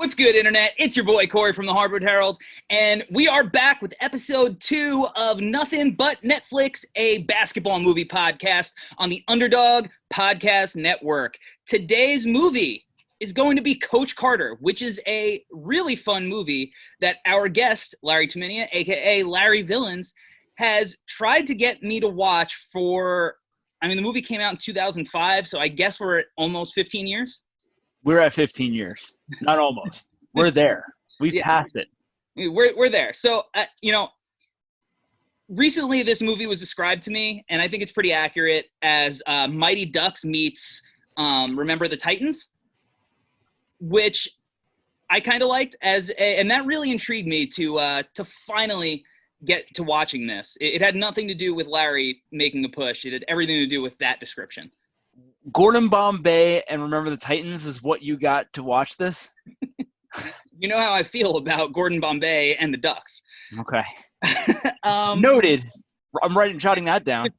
What's good, Internet? It's your boy, Corey from the Hardwood Herald, and we are back with episode 2 of Nothin But Net Flicks, a basketball movie podcast on the Underdog Podcast Network. Today's movie is going to be Coach Carter, which is a really fun movie that our guest, Larry Taminia, a.k.a. Larry Villains, has tried to get me to watch for, the movie came out in 2005, so I guess we're at almost 15 years. We're at 15 years. Not almost. We're there. We've passed it. We're there. So, recently this movie was described to me, and I think it's pretty accurate, as Mighty Ducks meets Remember the Titans, which I kind of liked, and that really intrigued me to finally get to watching this. It had nothing to do with Larry making a push. It had everything to do with that description. Gordon Bombay and Remember the Titans is what you got to watch this? You know how I feel about Gordon Bombay and the Ducks. Okay. Noted. I'm jotting that down.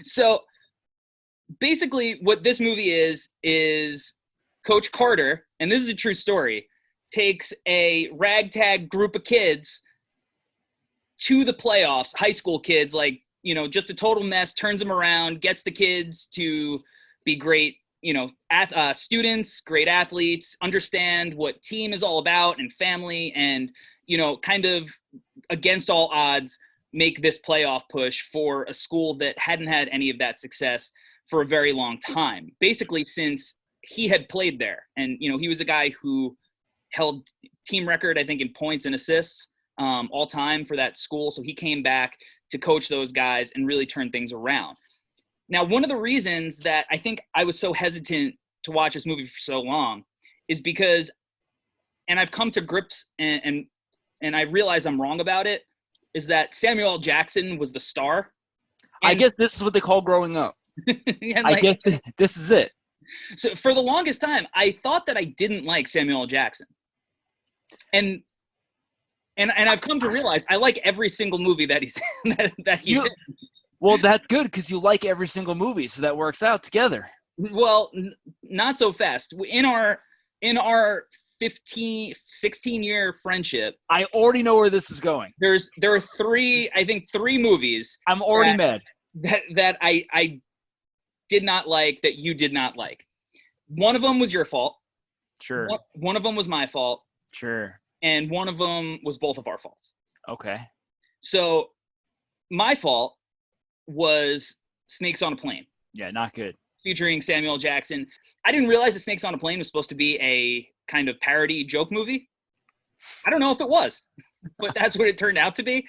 So basically what this movie is Coach Carter, and this is a true story, takes a ragtag group of kids to the playoffs, high school kids, just a total mess, turns them around, gets the kids to be great, students, great athletes, understand what team is all about and family, and, kind of against all odds, make this playoff push for a school that hadn't had any of that success for a very long time, basically since he had played there. And, he was a guy who held team record, I think, in points and assists all time for that school. So he came back to coach those guys and really turn things around. Now, one of the reasons that I think I was so hesitant to watch this movie for so long is because, and I've come to grips and I realize I'm wrong about it, is that Samuel L. Jackson was the star. I guess this is what they call growing up. I guess this is it. So for the longest time, I thought that I didn't like Samuel L. Jackson. And I've come to realize I like every single movie that he's that he's in. Well, that's good because you like every single movie, so that works out together. Well, not so fast. In our 16-year friendship, I already know where this is going. There are three movies. I'm already mad. That I did not like, that you did not like. One of them was your fault. Sure. One of them was my fault. Sure. And one of them was both of our faults. Okay. So my fault was Snakes on a Plane. Yeah, not good. Featuring Samuel L. Jackson. I didn't realize that Snakes on a Plane was supposed to be a kind of parody joke movie. I don't know if it was, but that's what it turned out to be.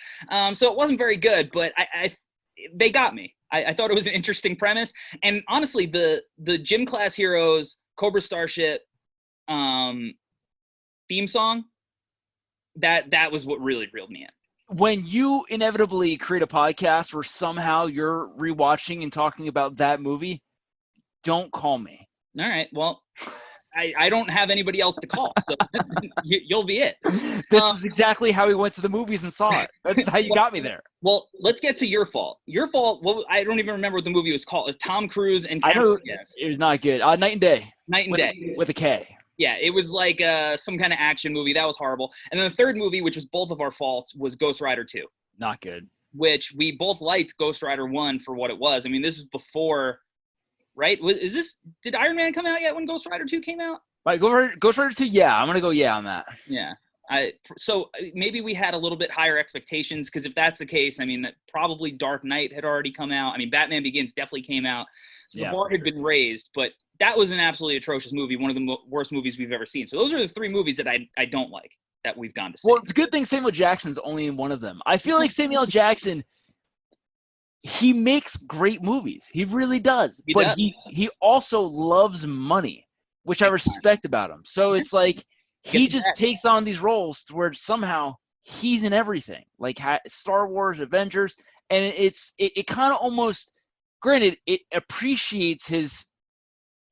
So it wasn't very good, but they got me. I thought it was an interesting premise. And honestly, the Gym Class Heroes Cobra Starship theme song, that was what really reeled me in. When you inevitably create a podcast where somehow you're rewatching and talking about that movie, don't call me. All right. Well, I don't have anybody else to call, so you'll be it. This is exactly how we went to the movies and saw it. That's how you got me there. Well, let's get to your fault. Your fault, I don't even remember what the movie was called. It was Tom Cruise and Cameron. I know it was not good. Night and Day. Night and Day. With a K. Yeah, it was like some kind of action movie. That was horrible. And then the third movie, which was both of our faults, was Ghost Rider 2. Not good. Which we both liked Ghost Rider 1 for what it was. I mean, this is before, right? Did Iron Man come out yet when Ghost Rider 2 came out? Right, Ghost Rider 2, yeah. I'm going to go yeah on that. Yeah. So maybe we had a little bit higher expectations, because if that's the case, probably Dark Knight had already come out. Batman Begins definitely came out. So the bar had been raised, but that was an absolutely atrocious movie, one of the worst movies we've ever seen. So those are the three movies that I don't like that we've gone to see. Well, the good thing Samuel Jackson's only in one of them. I feel like Samuel L. Jackson, he makes great movies. He really does. But he also loves money, which I respect about him. So it's like he just takes on these roles where somehow he's in everything, like Star Wars, Avengers, and it kind of almost, granted, it appreciates his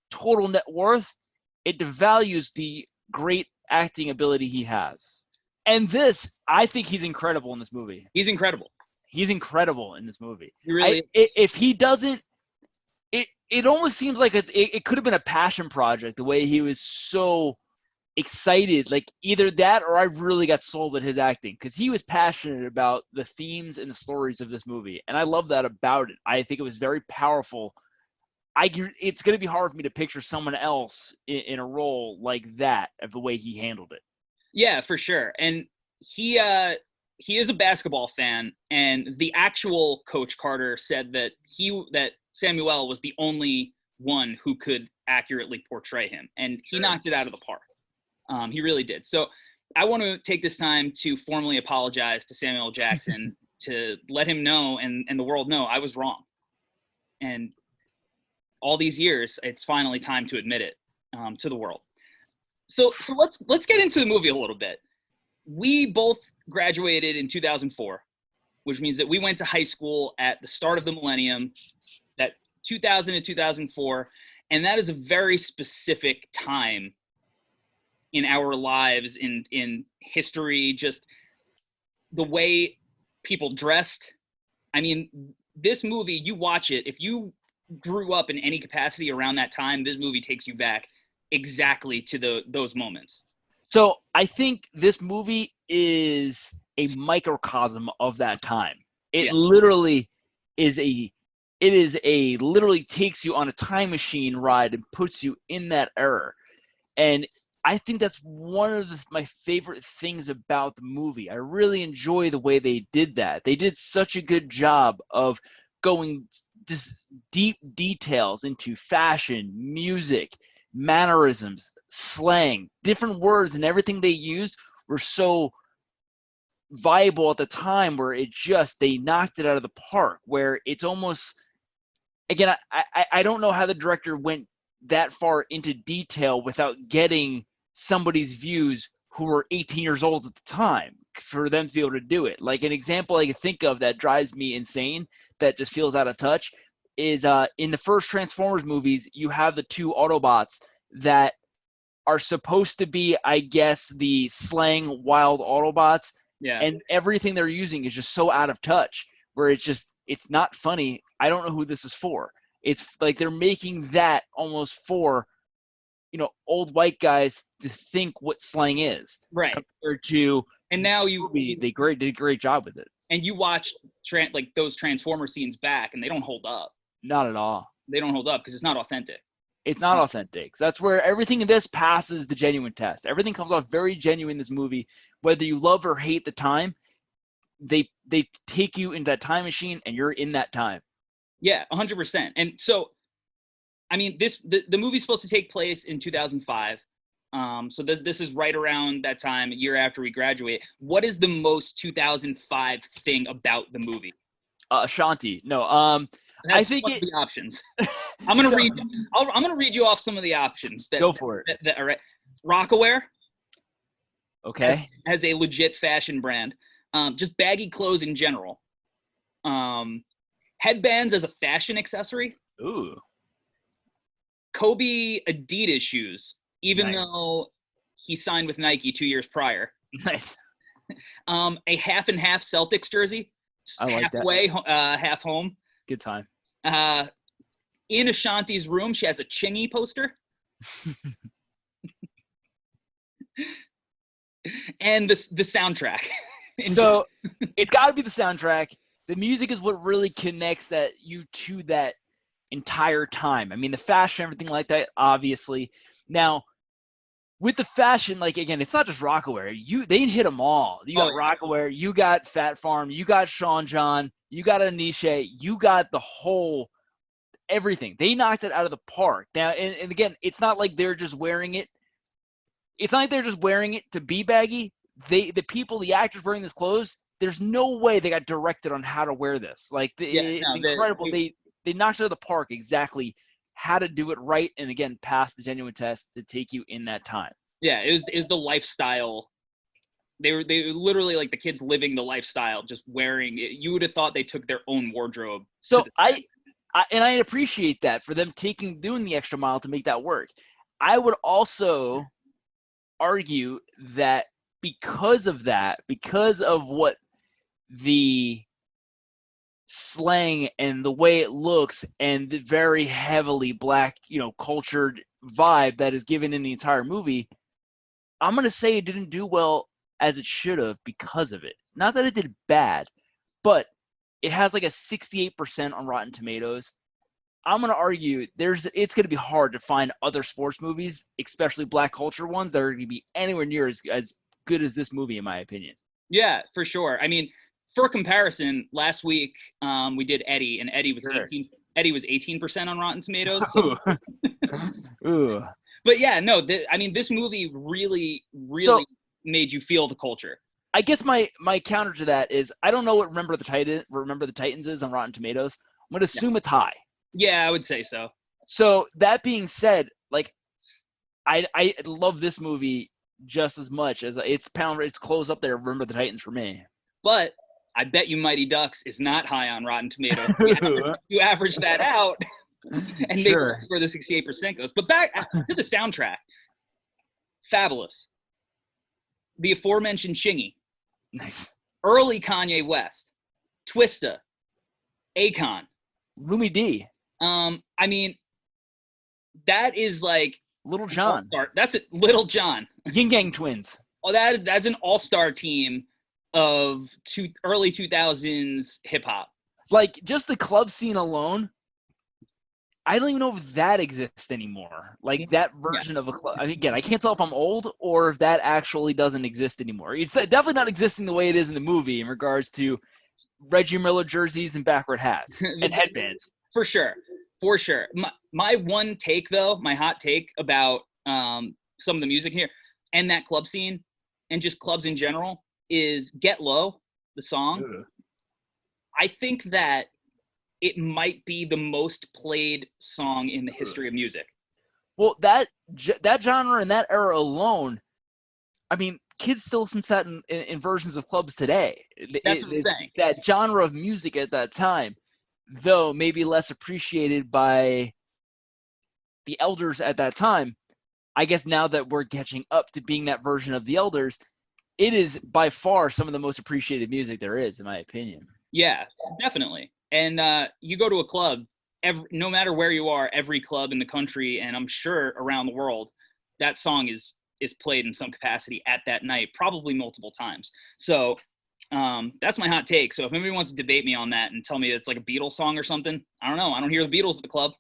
total net worth. It devalues the great acting ability he has. And this, I think he's incredible in this movie. He's incredible. He's incredible in this movie. He really if he doesn't, it almost seems like it could have been a passion project, the way he was so excited, like either that or I really got sold at his acting because he was passionate about the themes and the stories of this movie, and I love that about it. I think it was very powerful. It's going to be hard for me to picture someone else in a role like that of the way he handled it. Yeah, for sure. And he is a basketball fan, and the actual Coach Carter said that Samuel was the only one who could accurately portray him, and he knocked it out of the park. He really did. So I want to take this time to formally apologize to Samuel Jackson to let him know and the world know I was wrong. And all these years, it's finally time to admit it to the world. So let's get into the movie a little bit. We both graduated in 2004, which means that we went to high school at the start of the millennium, that 2000 to 2004, and that is a very specific time in our lives, in history, just the way people dressed. I mean, this movie, you watch it, if you grew up in any capacity around that time, this movie takes you back exactly to those moments. So I think this movie is a microcosm of that time. It literally literally takes you on a time machine ride and puts you in that era. And I think that's one of my favorite things about the movie. I really enjoy the way they did that. They did such a good job of going this deep details into fashion, music, mannerisms, slang, different words, and everything they used were so viable at the time where they knocked it out of the park, where it's almost, again, I don't know how the director went that far into detail without getting somebody's views who were 18 years old at the time for them to be able to do it. Like an example I can think of that drives me insane, that just feels out of touch, is in the first Transformers movies, you have the two Autobots that are supposed to be, I guess, the slang wild Autobots. Yeah. And everything they're using is just so out of touch where it's not funny. I don't know who this is for. It's like they're making that almost for, old white guys to think what slang is. Right. Compared to, and now they did a great job with it. And you watch those Transformer scenes back, and they don't hold up. Not at all. They don't hold up because it's not authentic. It's not authentic. So that's where everything in this passes the genuine test. Everything comes off very genuine in this movie. Whether you love or hate the time, they take you into that time machine, and you're in that time. Yeah, 100%. And so, I mean, the movie's supposed to take place in 2005. So this is right around that time, a year after we graduate. What is the most 2005 thing about the movie? Ashanti. No. I think one of the options. I'm gonna read you off some of the options. Go for it. That are right. Rockaware. Okay. Has a legit fashion brand. Just baggy clothes in general. Headbands as a fashion accessory. Ooh. Kobe Adidas shoes, even though he signed with Nike 2 years prior. Nice. A half and half Celtics jersey. I like halfway, that. Half home. Good time. In Ashanti's room, she has a Chingy poster. And the soundtrack. So it's got to be the soundtrack. The music is what really connects you to that entire time. I mean, the fashion, everything like that, obviously. Now, with the fashion, like, again, it's not just Rockaware. They hit them all. You got Rockaware, you got Fat Farm, you got Sean John, you got Anisha, you got the whole everything. They knocked it out of the park. Now, and again, it's not like they're just wearing it. It's not like they're just wearing it to be baggy. The actors wearing this clothes, there's no way they got directed on how to wear this. Like, it's incredible. They knocked it out of the park exactly how to do it right, and again, pass the genuine test to take you in that time. Yeah, it was the lifestyle. They were literally like the kids living the lifestyle, just wearing it. You would have thought they took their own wardrobe. So I appreciate that for them doing the extra mile to make that work. I would also argue that because of what the slang and the way it looks and the very heavily black, cultured vibe that is given in the entire movie, I'm going to say it didn't do well as it should have because of it. Not that it did bad, but it has like a 68% on Rotten Tomatoes. I'm going to argue it's going to be hard to find other sports movies, especially black culture ones, that are going to be anywhere near as good as this movie, in my opinion. Yeah, for sure. I mean, for comparison, last week we did Eddie, and Eddie was Sure. Eddie was 18% on Rotten Tomatoes. So. Ooh. But yeah, no, I mean, this movie really made you feel the culture. I guess my counter to that is I don't know what Remember the Titans is on Rotten Tomatoes. I'm going to assume it's high. Yeah, I would say so. So that being said, like I love this movie just as much as it's close up there. Remember the Titans for me. But I bet you Mighty Ducks is not high on Rotten Tomatoes. You average that out, and sure. maybe where the 68% goes. But back to the soundtrack, fabulous. The aforementioned Chingy, nice. Early Kanye West, Twista, Akon, Lumi D. I mean, that is like Little John. That's it, Little John. Yin Gang Twins. Oh, that's an all-star team of early 2000s hip hop. Like just the club scene alone, I don't even know if that exists anymore. Like that version of a club. I mean, again, I can't tell if I'm old or if that actually doesn't exist anymore. It's definitely not existing the way it is in the movie in regards to Reggie Miller jerseys and backward hats and headbands. For sure. My one take, though, my hot take about some of the music here and that club scene and just clubs in general is Get Low, the song. Ugh. I think that it might be the most played song in the history of music. Well, that genre and that era alone, I mean, kids still listen to that in versions of clubs today. That's what I'm saying. That genre of music at that time, though maybe less appreciated by the elders at that time, I guess now that we're catching up to being that version of the elders, it is by far some of the most appreciated music there is, in my opinion. Yeah, definitely. And you go to a club, no matter where you are, every club in the country, and I'm sure around the world, that song is played in some capacity at that night, probably multiple times. So that's my hot take. So if anybody wants to debate me on that and tell me it's like a Beatles song or something, I don't know. I don't hear the Beatles at the club.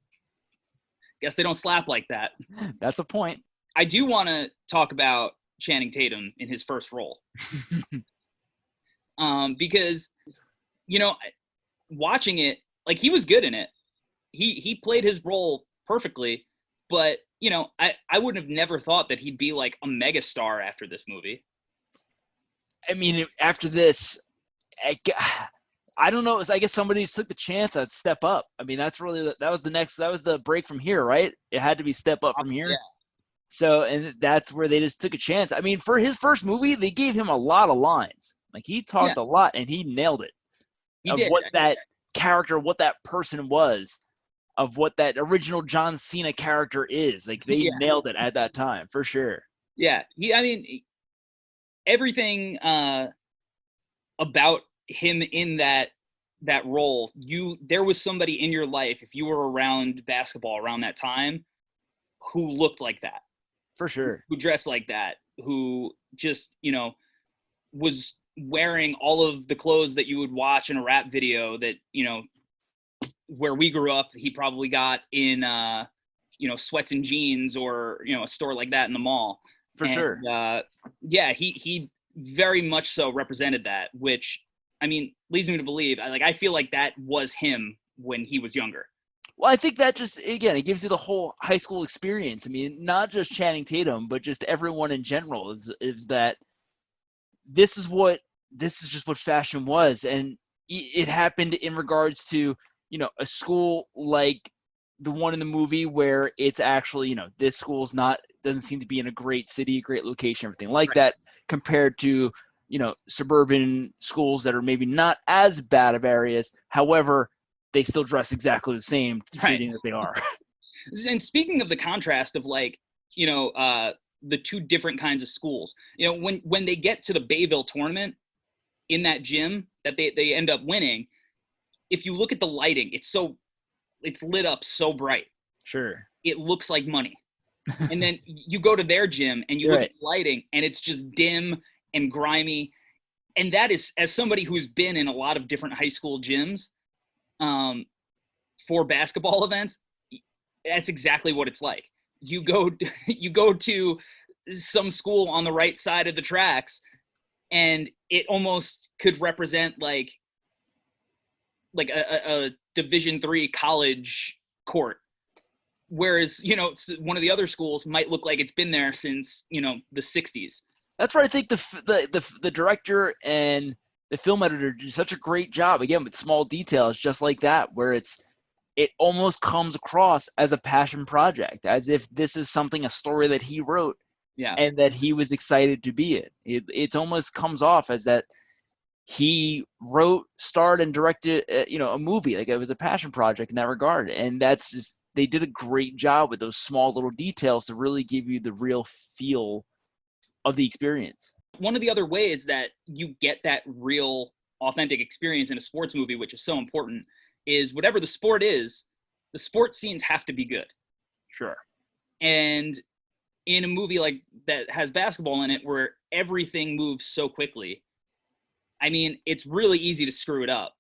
Guess they don't slap like that. That's a point. I do want to talk about Channing Tatum in his first role. Because, you know, watching it, like, he was good in it. He played his role perfectly, but, you know, I would have never thought that he'd be like a megastar after this movie. I mean, after this, I don't know. I guess somebody took the chance at step up. I mean, that was the break from here, right? It had to be step up from here. Yeah. So, and that's where they just took a chance. I mean, for his first movie, they gave him a lot of lines. Like, he talked a lot, and he nailed it. He did. What that character, what that person was, of what that original John Cena character is. Like, they nailed it at that time, for sure. Yeah. I mean, everything about him in that role, there was somebody in your life, if you were around basketball around that time, who looked like that. For sure. Who dressed like that, who just, you know, was wearing all of the clothes that you would watch in a rap video that, you know, where we grew up, he probably got in, you know, sweats and jeans or, you know, a store like that in the mall. For sure. Yeah, he very much so represented that, which, I mean, leads me to believe, I feel like that was him when he was younger. Well, I think that just, again, it gives you the whole high school experience. I mean, not just Channing Tatum, but just everyone in general is that this is just what fashion was. And it happened in regards to, you know, a school like the one in the movie where it's actually, you know, this school's doesn't seem to be in a great city, great location, everything like that, compared to, you know, suburban schools that are maybe not as bad of areas. However, they still dress exactly the same, treating that they are. And speaking of the contrast of, like, you know, the two different kinds of schools, you know, when they get to the Bayville tournament in that gym that they end up winning, if you look at the lighting, it's lit up so bright. Sure. It looks like money. And then you go to their gym and you look Right. at the lighting and it's just dim and grimy. And that is, as somebody who's been in a lot of different high school gyms for basketball events, that's exactly what it's like. You go to some school on the right side of the tracks, and it almost could represent like a Division III college court. Whereas, one of the other schools might look like it's been there since, the 60s. That's where I think the director and the film editor do such a great job, again, with small details just like that, where it almost comes across as a passion project, as if this is a story that he wrote, Yeah, and that he was excited to be in. It almost comes off as that he wrote, starred, and directed, a movie. Like, it was a passion project in that regard. And that's just, they did a great job with those small little details to really give you the real feel of the experience. One of the other ways that you get that real authentic experience in a sports movie, which is so important, is whatever the sport is, the sports scenes have to be good. Sure. And in a movie like that has basketball in it, where everything moves so quickly, I mean, it's really easy to screw it up.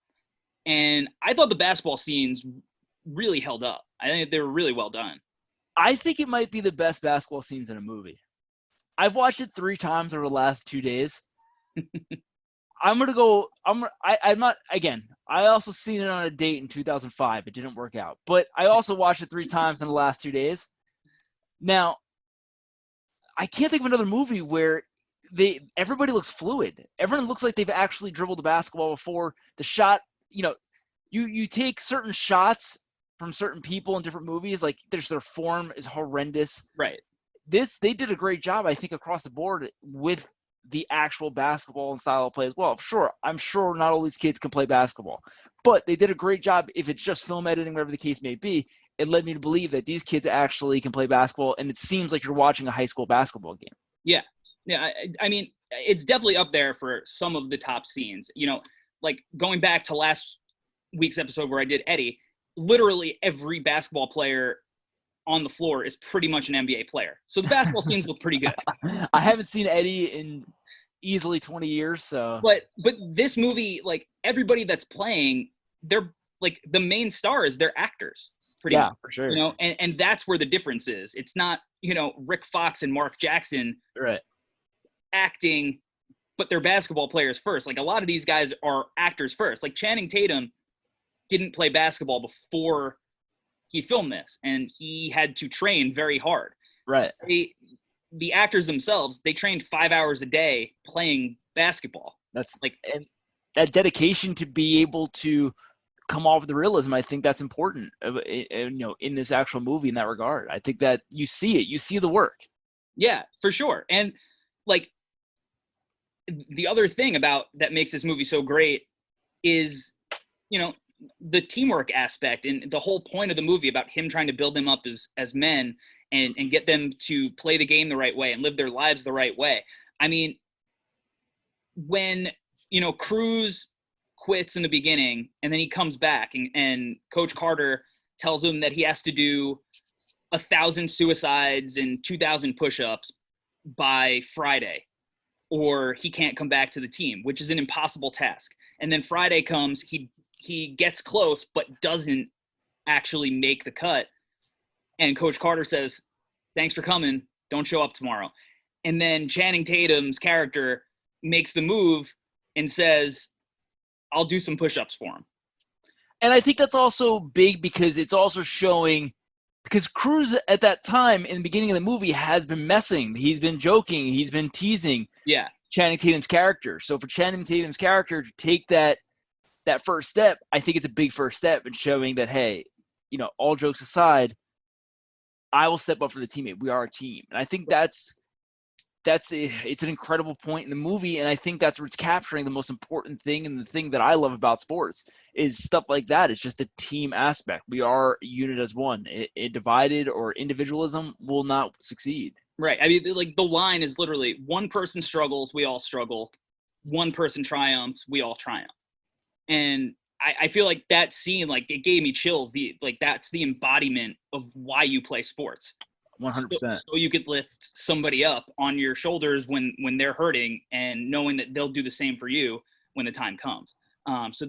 And I thought the basketball scenes really held up. I think they were really well done. I think it might be the best basketball scenes in a movie. I've watched it 3 times over the last 2 days. I'm not, again, I also seen it on a date in 2005. It didn't work out. But I also watched it 3 times in the last 2 days. Now, I can't think of another movie where everybody looks fluid. Everyone looks like they've actually dribbled the basketball before. The shot, you take certain shots from certain people in different movies, like their form is horrendous. Right. They did a great job, I think, across the board with the actual basketball and style of play as well. Sure, I'm sure not all these kids can play basketball, but they did a great job. If it's just film editing, whatever the case may be, it led me to believe that these kids actually can play basketball, and it seems like you're watching a high school basketball game. Yeah. I mean, it's definitely up there for some of the top scenes. Like going back to last week's episode where I did Eddie, literally every basketball player on the floor is pretty much an NBA player. So the basketball scenes look pretty good. I haven't seen Eddie in easily 20 years, so. But this movie, like, everybody that's playing, they're like the main stars, they're actors. Pretty much, for sure. And that's where the difference is. It's not, Rick Fox and Mark Jackson right. acting, but they're basketball players first. Like, a lot of these guys are actors first. Like, Channing Tatum didn't play basketball before he filmed this, and he had to train very hard. Right. The actors themselves, they trained 5 hours a day playing basketball. That's like, and that dedication to be able to come off with the realism, I think that's important, in this actual movie in that regard. I think that you see the work. Yeah, for sure. And like, the other thing about that makes this movie so great is, the teamwork aspect and the whole point of the movie about him trying to build them up as men and get them to play the game the right way and live their lives the right way. I mean, when, Cruz quits in the beginning and then he comes back and Coach Carter tells him that he has to do 1,000 suicides and 2,000 push-ups by Friday, or he can't come back to the team, which is an impossible task. And then Friday comes, he gets close, but doesn't actually make the cut. And Coach Carter says, "Thanks for coming. Don't show up tomorrow." And then Channing Tatum's character makes the move and says, "I'll do some push-ups for him." And I think that's also big because it's also showing, because Cruz at that time in the beginning of the movie has been messing. He's been joking. He's been teasing Channing Tatum's character. So for Channing Tatum's character to take that first step, I think it's a big first step in showing that, hey, all jokes aside, I will step up for the teammate. We are a team. And I think it's an incredible point in the movie, and I think that's where it's capturing the most important thing, and the thing that I love about sports is stuff like that. It's just the team aspect. We are a unit as one. It divided or individualism will not succeed. Right. I mean, like, the line is literally, one person struggles, we all struggle. One person triumphs, we all triumph. And I feel like that scene, like, it gave me chills. That's the embodiment of why you play sports. 100%. So you could lift somebody up on your shoulders when they're hurting, and knowing that they'll do the same for you when the time comes. So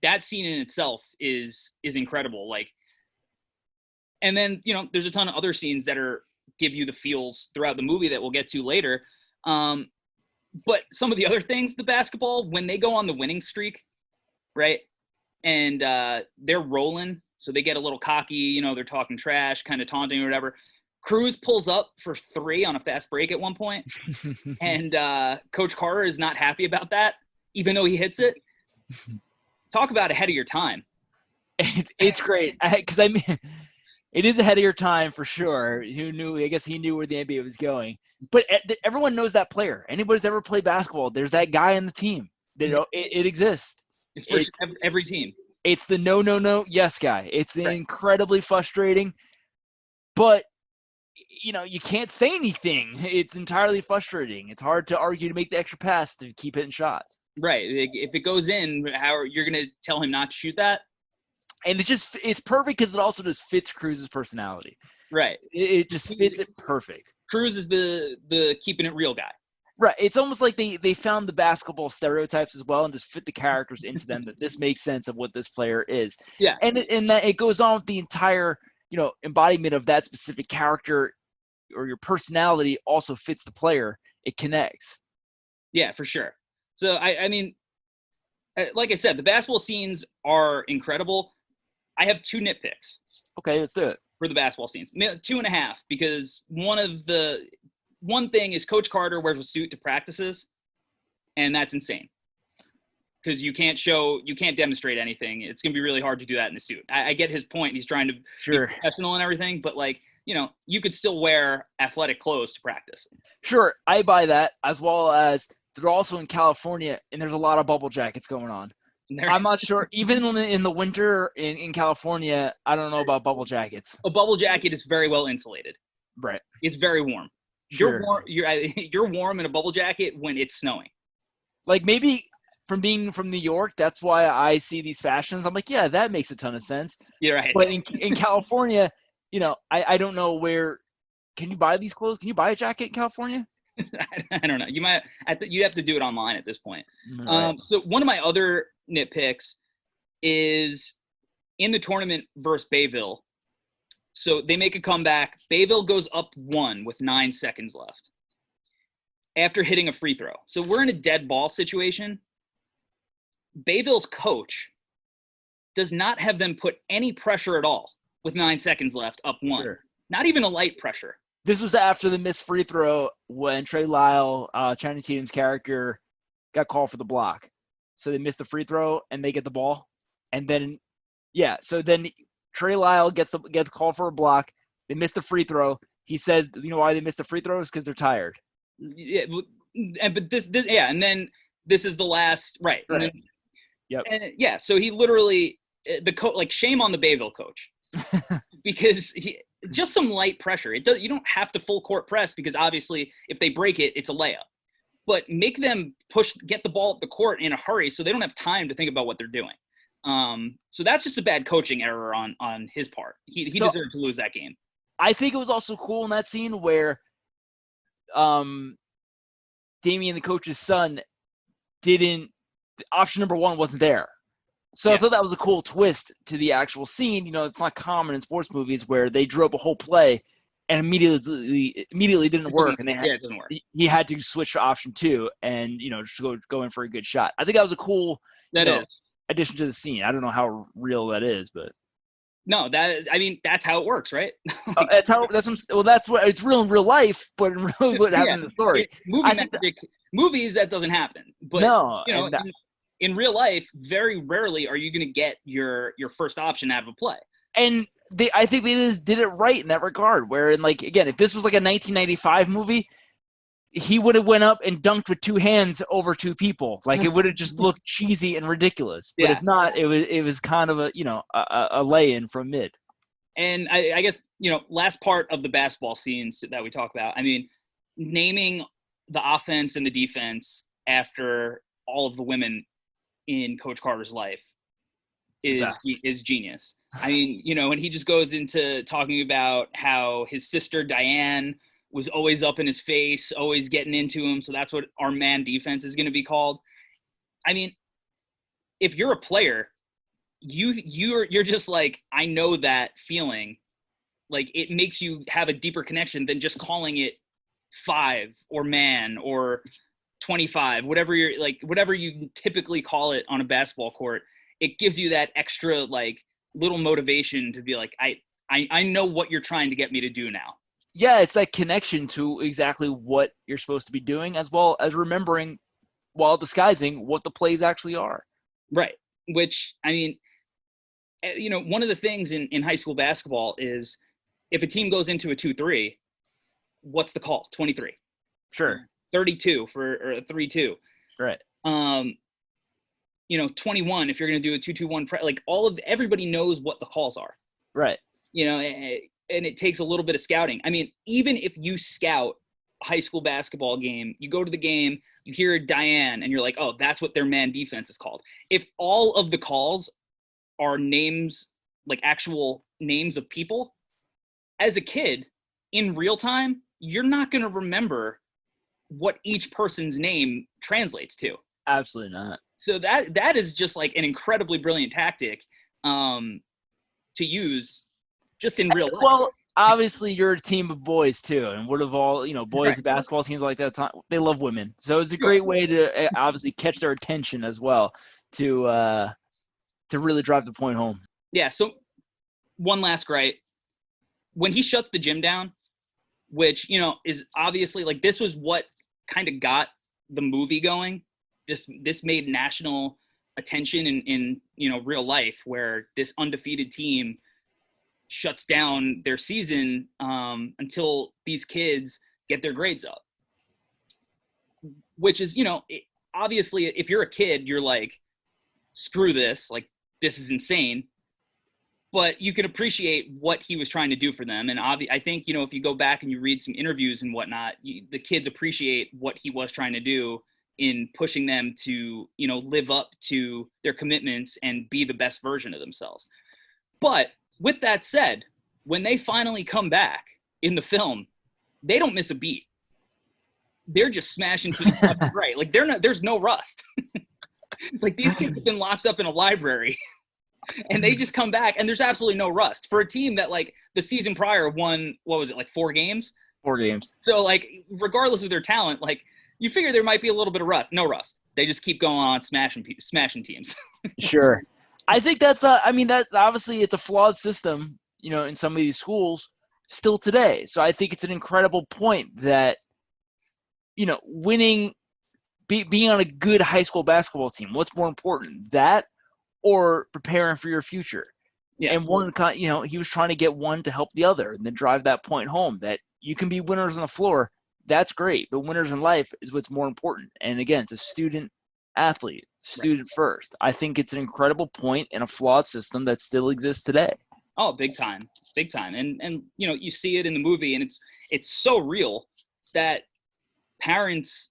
that scene in itself is incredible. Like, and then, there's a ton of other scenes that give you the feels throughout the movie that we'll get to later. But some of the other things, the basketball, when they go on the winning streak, right? And they're rolling, so they get a little cocky, they're talking trash, kind of taunting or whatever. Cruz pulls up for 3 on a fast break at one point, and Coach Carter is not happy about that, even though he hits it. Talk about ahead of your time. It's great, because it is ahead of your time for sure. Who knew? I guess he knew where the NBA was going. But everyone knows that player. Anybody's ever played basketball, there's that guy on the team. It exists. It's for every team. It's the no, yes guy. It's incredibly frustrating. But, you can't say anything. It's entirely frustrating. It's hard to argue to make the extra pass to keep hitting shots. Right. If it goes in, how you're going to tell him not to shoot that? And it's perfect because it also just fits Cruz's personality. Right. It just fits it perfect. Cruz is the keeping it real guy. Right. It's almost like they found the basketball stereotypes as well and just fit the characters into them, that this makes sense of what this player is. Yeah. And that it goes on with the entire, embodiment of that specific character, or your personality also fits the player. It connects. Yeah, for sure. So, I mean, like I said, the basketball scenes are incredible. I have 2 nitpicks. Okay, let's do it. For the basketball scenes. 2.5, because one thing is Coach Carter wears a suit to practices, and that's insane. Because you can't demonstrate anything. It's going to be really hard to do that in a suit. I get his point. He's trying to be professional and everything, but you could still wear athletic clothes to practice. Sure, I buy that, as well as they're also in California, and there's a lot of bubble jackets going on. I'm not sure. Even in the winter in California, I don't know about bubble jackets. A bubble jacket is very well insulated. Right. It's very warm. Sure. You're warm in a bubble jacket when it's snowing. Like, maybe from being from New York, that's why I see these fashions. I'm like, yeah, that makes a ton of sense. You're right. But in California, I don't know where. Can you buy these clothes? Can you buy a jacket in California? I don't know. You might. You have to do it online at this point. Right. So one of my other nitpicks is in the tournament versus Bayville. So they make a comeback. Bayville goes up 1 with 9 seconds left after hitting a free throw. So we're in a dead ball situation. Bayville's coach does not have them put any pressure at all with 9 seconds left, up 1. Sure. Not even a light pressure. This was after the missed free throw when Trey Lyle, Channing Tatum's character, got called for the block. So they missed the free throw and they get the ball. And then, so then Trey Lyle gets called for a block. They missed the free throw. He says, why they missed the free throws? Because they're tired. Yeah, but this and then this is the last, right. Right. And then, yep. And so he literally, shame on the Bayville coach. Because just some light pressure. You don't have to full court press, because obviously if they break it, it's a layup. But make them get the ball up the court in a hurry so they don't have time to think about what they're doing. So that's just a bad coaching error on his part. He deserved to lose that game. I think it was also cool in that scene where Damian, the coach's son, option number 1 wasn't there. So I thought that was a cool twist to the actual scene. It's not common in sports movies where they drew up a whole play and immediately didn't work, and it didn't work. He had to switch to option 2 and just go in for a good shot. I think that was a cool addition to the scene. I don't know how real that is, but no, that's how it works, right? That's what it's real in real life, but really what happened in the story. Movies that doesn't happen, but no, in real life, very rarely are you going to get your first option out of a play. And I think they just did it right in that regard. Where, again, if this was like a 1995 movie, he would have went up and dunked with 2 hands over 2 people. Like, it would have just looked cheesy and ridiculous. But if not, it was kind of a lay-in from mid. And I guess, last part of the basketball scenes that we talk about, I mean, naming the offense and the defense after all of the women in Coach Carter's life is genius. I mean, and he just goes into talking about how his sister Diane was always up in his face, always getting into him. So that's what our man defense is going to be called. I mean, if you're a player, you're just like, I know that feeling. Like, it makes you have a deeper connection than just calling it 5 or man or 25, whatever you typically call it on a basketball court. It gives you that extra like little motivation to be like, I know what you're trying to get me to do now. Yeah, it's that connection to exactly what you're supposed to be doing, as well as remembering while disguising what the plays actually are. Right. Which, I mean, one of the things in high school basketball is if a team goes into a 2-3, what's the call? 23. Sure. 32 or a 3-2. Right. 21 if you're going to do a 2-2-1 like everybody knows what the calls are. Right. And it takes a little bit of scouting. I mean, even if you scout a high school basketball game, you go to the game, you hear Diane, and you're like, oh, that's what their man defense is called. If all of the calls are names, like actual names of people, as a kid, in real time, you're not going to remember what each person's name translates to. Absolutely not. So that is just like an incredibly brilliant tactic to use just in real life. Well, obviously you're a team of boys too, and what of all boys Right. basketball teams like that, they love women, so it's a great way to obviously catch their attention as well to really drive the point home. Yeah. So one last gripe: when he shuts the gym down, which is obviously like this was what kind of got the movie going. This made national attention in real life, where this undefeated team shuts down their season until these kids get their grades up. Which is, obviously, if you're a kid, you're like, screw this, like, this is insane. But you can appreciate what he was trying to do for them. And I think, if you go back and you read some interviews and whatnot, the kids appreciate what he was trying to do in pushing them to, live up to their commitments and be the best version of themselves. But with that said, when they finally come back in the film, they don't miss a beat. They're just smashing teams left and right. Like there's no rust. Like these kids have been locked up in a library and they just come back and there's absolutely no rust for a team that like the season prior won, what was it, like 4 games? 4 games. So like, regardless of their talent, like you figure there might be a little bit of rust. No rust. They just keep going on smashing teams. Sure. I think that's obviously it's a flawed system, in some of these schools still today. So I think it's an incredible point that, winning, being on a good high school basketball team, what's more important, that or preparing for your future? Yeah. And one, he was trying to get one to help the other and then drive that point home that you can be winners on the floor. That's great. But winners in life is what's more important. And again, it's a student athlete, student first. I think it's an incredible point in a flawed system that still exists today. Oh, big time. And you see it in the movie, and it's so real that parents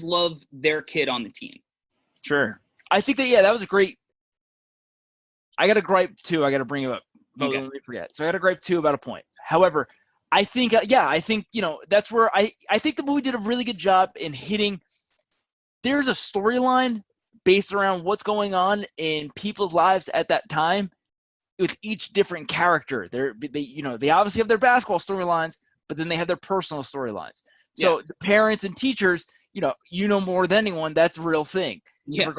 love their kid on the team. Sure. I think that was a great. I got a gripe too. I got to bring it up. Okay. Let me forget. So I got a gripe too about a point. However, I think that's where I think the movie did a really good job in hitting. There's a storyline based around what's going on in people's lives at that time with each different character. They obviously have their basketball storylines, but then they have their personal storylines. So the parents and teachers, more than anyone, that's a real thing. Yeah.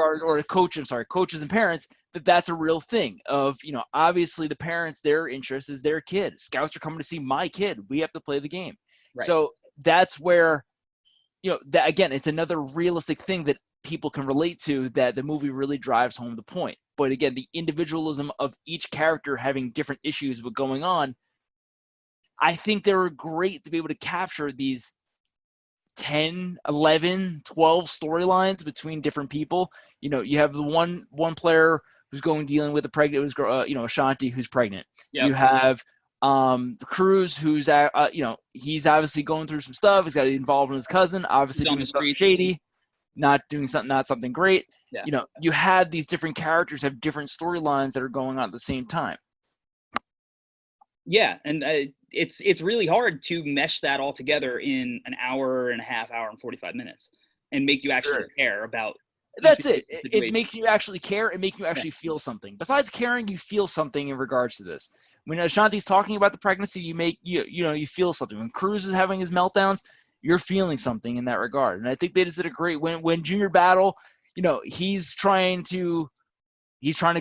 Coaches and parents, that's a real thing of, obviously the parents, their interest is their kid. Scouts are coming to see my kid. We have to play the game. Right. So that's where, that again, it's another realistic thing that people can relate to, that the movie really drives home the point. But again, the individualism of each character having different issues with going on, I think they were great to be able to capture these 10, 11, 12 storylines between different people. You have the one player who's dealing with a pregnant, Ashanti, who's pregnant. Yep. You have Cruz, who's he's obviously going through some stuff. He's got involved in his cousin, obviously doing stuff shady. not doing something, not something great. Yeah. You know, you have these different characters have different storylines that are going on at the same time. Yeah, and it's really hard to mesh that all together in an hour and a half, hour and 45 minutes, and make you actually care about. That's it. It makes you actually care. It makes you actually feel something. Besides caring, you feel something in regards to this. When Ashanti's talking about the pregnancy, you feel something. When Cruz is having his meltdowns, you're feeling something in that regard. And I think they just did a great when Junior Battle, you know, he's trying to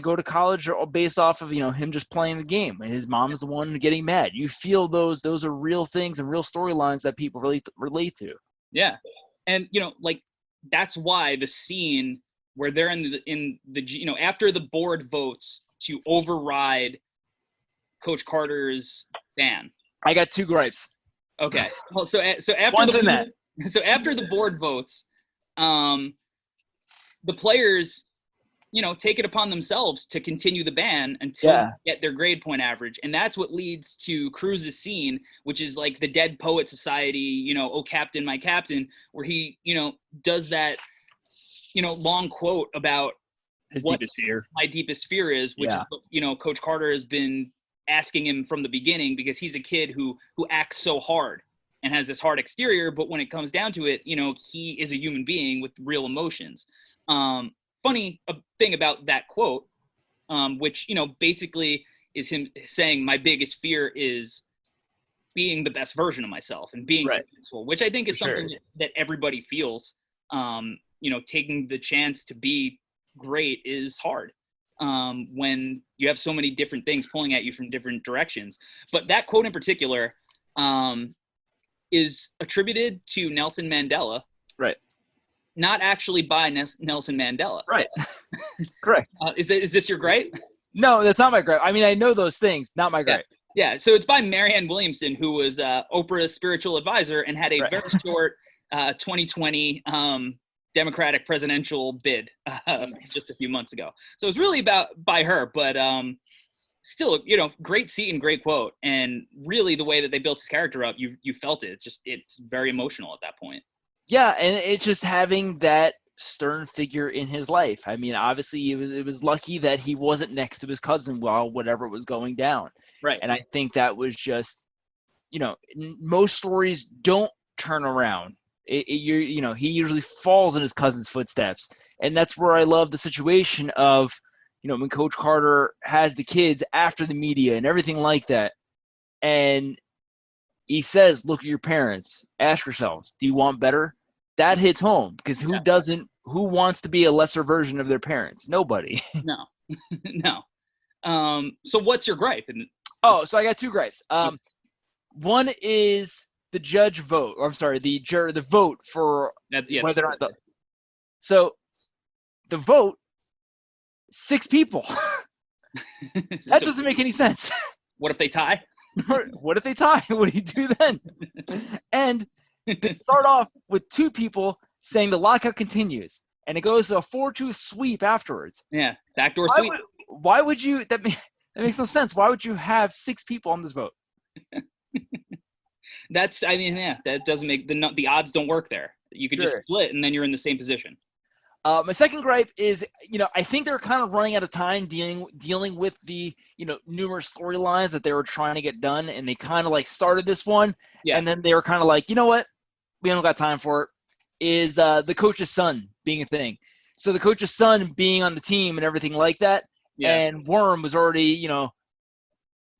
go to college based off of, you know, him just playing the game, and his mom is the one getting mad. You feel those are real things and real storylines that people really relate to. Yeah, and you know, like that's why the scene where they're in the you know, after the board votes to override Coach Carter's ban. I got 2 gripes. Okay, well, so after the board votes, the players, you know, take it upon themselves to continue the ban until they get their grade point average. And that's what leads to Cruz's scene, which is like the Dead Poet Society, you know, "Oh, Captain, my Captain," where he, you know, does that, you know, long quote about what my deepest fear is, which is, you know, Coach Carter has been asking him from the beginning, because he's a kid who acts so hard and has this hard exterior. But when it comes down to it, you know, he is a human being with real emotions. Funny thing about that quote, which, you know, basically is him saying my biggest fear is being the best version of myself and being successful, which I think is something that everybody feels. You know, taking the chance to be great is hard when you have so many different things pulling at you from different directions. But that quote in particular is attributed to Nelson Mandela. Right. Not actually by Nelson Mandela. Right. Correct. Is this your gripe? No, that's not my gripe. I mean, I know those things, not my gripe. Yeah. So it's by Marianne Williamson, who was Oprah's spiritual advisor and had a very short 2020 Democratic presidential bid just a few months ago. So it's really by her, but still, you know, great scene and great quote. And really the way that they built his character up, you felt it. It's very emotional at that point. Yeah, and it's just having that stern figure in his life. I mean, obviously it was lucky that he wasn't next to his cousin while whatever was going down. Right. And I think that was just, you know, most stories don't turn around. You know, he usually falls in his cousin's footsteps. And that's where I love the situation of, you know, when Coach Carter has the kids after the media and everything like that. And he says, look at your parents. Ask yourselves, do you want better? That hits home, because who wants to be a lesser version of their parents? Nobody. No. No. So what's your gripe? So I got 2 gripes. One is the judge vote, or I'm sorry, the vote for whether or not so the vote, 6 people. That doesn't make any sense. What if they tie? What if they tie? What do you do then? And they start off with 2 people saying the lockout continues, and it goes to a 4-2 sweep afterwards. Yeah, backdoor sweep. Why would you? That makes no sense. Why would you have 6 people on this vote? That doesn't make the odds don't work there. You could just split, and then you're in the same position. My second gripe is, you know, I think they're kind of running out of time dealing with the, you know, numerous storylines that they were trying to get done, and they kind of like started this one, and then they were kind of like, you know what, we don't got time for it. Is the coach's son being a thing? So the coach's son being on the team and everything like that, and Worm was already, you know,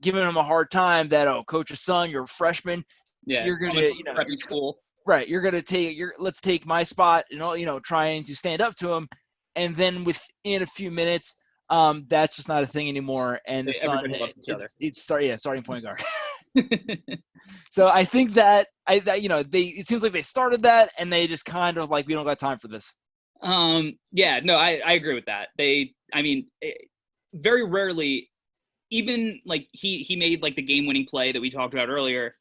giving him a hard time that, oh, coach's son, you're a freshman, you're gonna, you know, preppy school. Right, you're gonna let's take my spot, and all, you know, trying to stand up to him, and then within a few minutes, that's just not a thing anymore. And the son, it's starting point guard. So I think that it seems like they started that, and they just kind of like, we don't got time for this. I agree with that. Very rarely, even like he made like the game-winning play that we talked about earlier.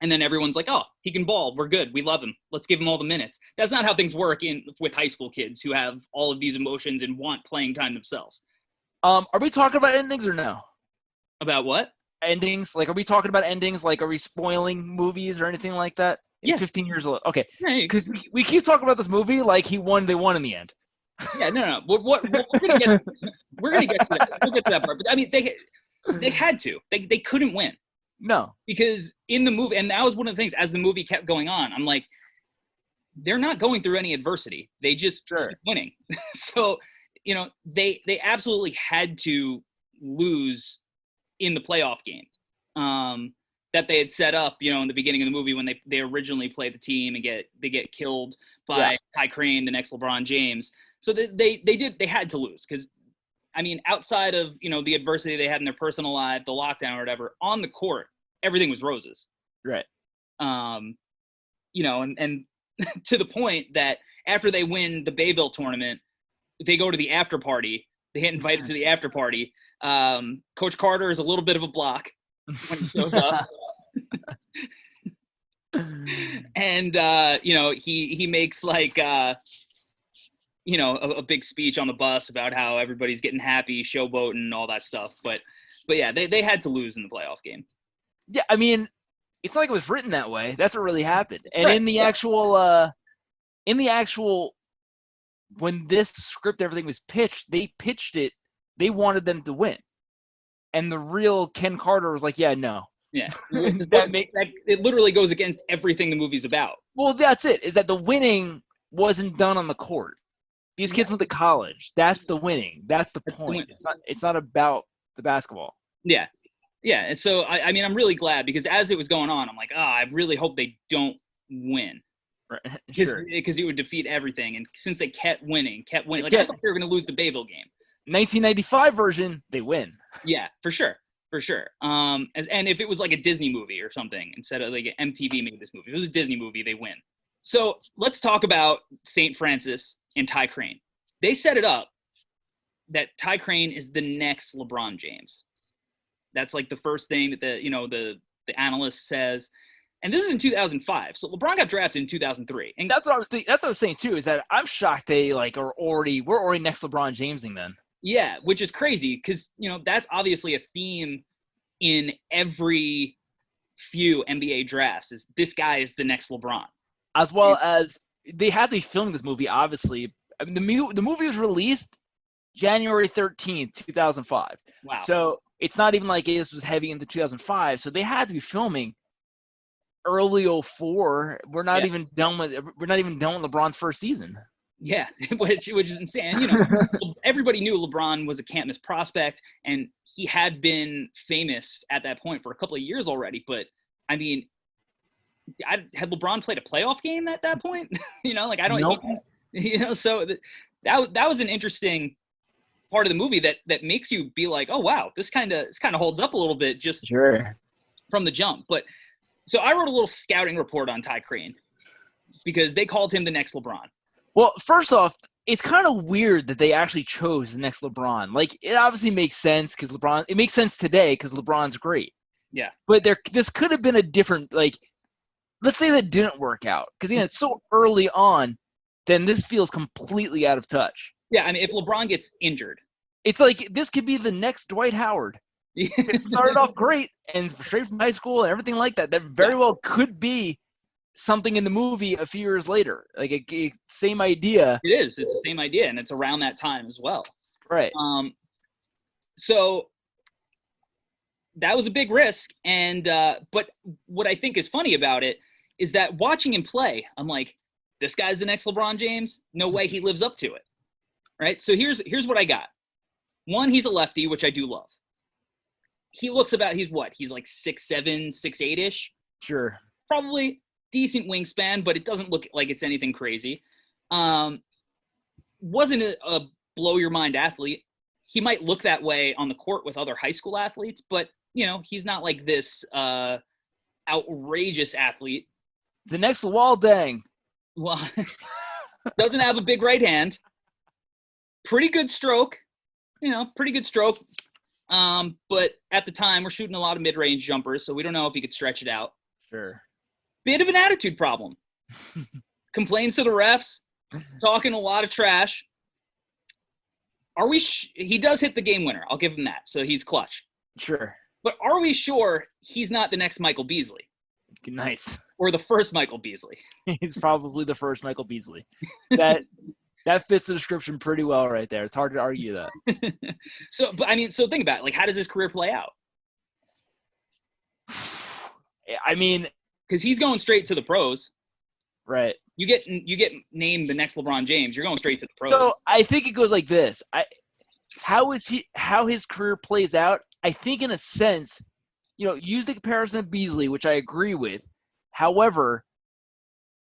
And then everyone's like, oh, he can ball. We're good. We love him. Let's give him all the minutes. That's not how things work with high school kids who have all of these emotions and want playing time themselves. Are we talking about endings or no? About what? Endings? Like, are we talking about endings? Like, are we spoiling movies or anything like that? Yeah. 15 years old. Okay. Yeah, Because we keep talking about this movie like they won in the end. yeah, no. We're gonna get to that. We'll get to that part. But I mean, they had to. They couldn't win. No. Because in the movie, and that was one of the things, as the movie kept going on, I'm like, they're not going through any adversity. They just keep winning. So, they absolutely had to lose in the playoff game that they had set up, in the beginning of the movie when they originally play the team and they get killed by Ty Crane, the next LeBron James. So they had to lose because, I mean, outside of, the adversity they had in their personal life, the lockdown or whatever, on the court, everything was roses. Right. And to the point that after they win the Bayville tournament, they go to the after party. They get invited to the after party. Coach Carter is a little bit of a block when he shows up. And, he makes like, a big speech on the bus about how everybody's getting happy, showboating, and all that stuff. But yeah, they had to lose in the playoff game. Yeah, I mean, it's not like it was written that way. That's what really happened. And Right. in the actual, when this script, everything was pitched, they pitched it, they wanted them to win. And the real Ken Carter was like, yeah, no. Yeah. It literally goes against everything the movie's about. Well, that's it, is that the winning wasn't done on the court. These kids went to college. That's the winning. That's the point. It's not about the basketball. Yeah. Yeah. And so, I mean, I'm really glad because as it was going on, I'm like, I really hope they don't win. Right. Because it would defeat everything. And since they kept winning, like I thought they were going to lose the Bayville game. 1995 version, they win. Yeah, for sure. And if it was like a Disney movie or something, instead of like MTV made this movie, if it was a Disney movie, they win. So let's talk about St. Francis and Ty Crane. They set it up that Ty Crane is the next LeBron James. That's like the first thing that the analyst says. And this is in 2005. So LeBron got drafted in 2003. And that's what I was thinking. That's what I was saying too, is that I'm shocked we're already next LeBron Jamesing then. Yeah, which is crazy because, that's obviously a theme in every few NBA drafts is this guy is the next LeBron. As well as they had to be filming this movie, obviously. I mean, the movie was released January 13th, 2005. Wow. So it's not even like this was heavy into 2005. So they had to be filming early 04. We're not even done with LeBron's first season. Yeah, which is insane. Everybody knew LeBron was a can't miss prospect, and he had been famous at that point for a couple of years already. But I mean, had LeBron played a playoff game at that point? I don't. Nope. So that was an interesting part of the movie that makes you be like, oh wow, this kind of holds up a little bit just from the jump. But so I wrote a little scouting report on Ty Crane because they called him the next LeBron. Well, first off, it's kind of weird that they actually chose the next LeBron. Like, it obviously makes sense because LeBron – it makes sense today because LeBron's great. Yeah. But this could have been a different – like, let's say that didn't work out because, it's so early on, then this feels completely out of touch. Yeah, I mean, if LeBron gets injured. It's like this could be the next Dwight Howard. It started off great and straight from high school and everything like that. That very well could be something in the movie a few years later, like a same idea. It's the same idea, and it's around that time as well. Right. So that was a big risk, and but what I think is funny about it is that watching him play, I'm like, this guy's the next LeBron James. No way he lives up to it. Right. So here's what I got. One, he's a lefty, which I do love. He looks he's like 6'7", 6'8"-ish. Sure. Probably decent wingspan, but it doesn't look like it's anything crazy. Wasn't a blow your mind athlete. He might look that way on the court with other high school athletes, but he's not like this outrageous athlete. The next Waldang. Well, doesn't have a big right hand. Pretty good stroke. But at the time we're shooting a lot of mid-range jumpers, so we don't know if he could stretch it out. Sure. Bit of an attitude problem. Complains to the refs, talking a lot of trash. He does hit the game winner. I'll give him that. So he's clutch. Sure. But are we sure he's not the next Michael Beasley? Nice. Or the first Michael Beasley. It's probably the first Michael Beasley. That fits the description pretty well right there. It's hard to argue that. So think about it. Like, how does his career play out? I mean, because he's going straight to the pros. Right. You get named the next LeBron James. You're going straight to the pros. So I think it goes like this. How his career plays out, I think in a sense, use the comparison of Beasley, which I agree with. However,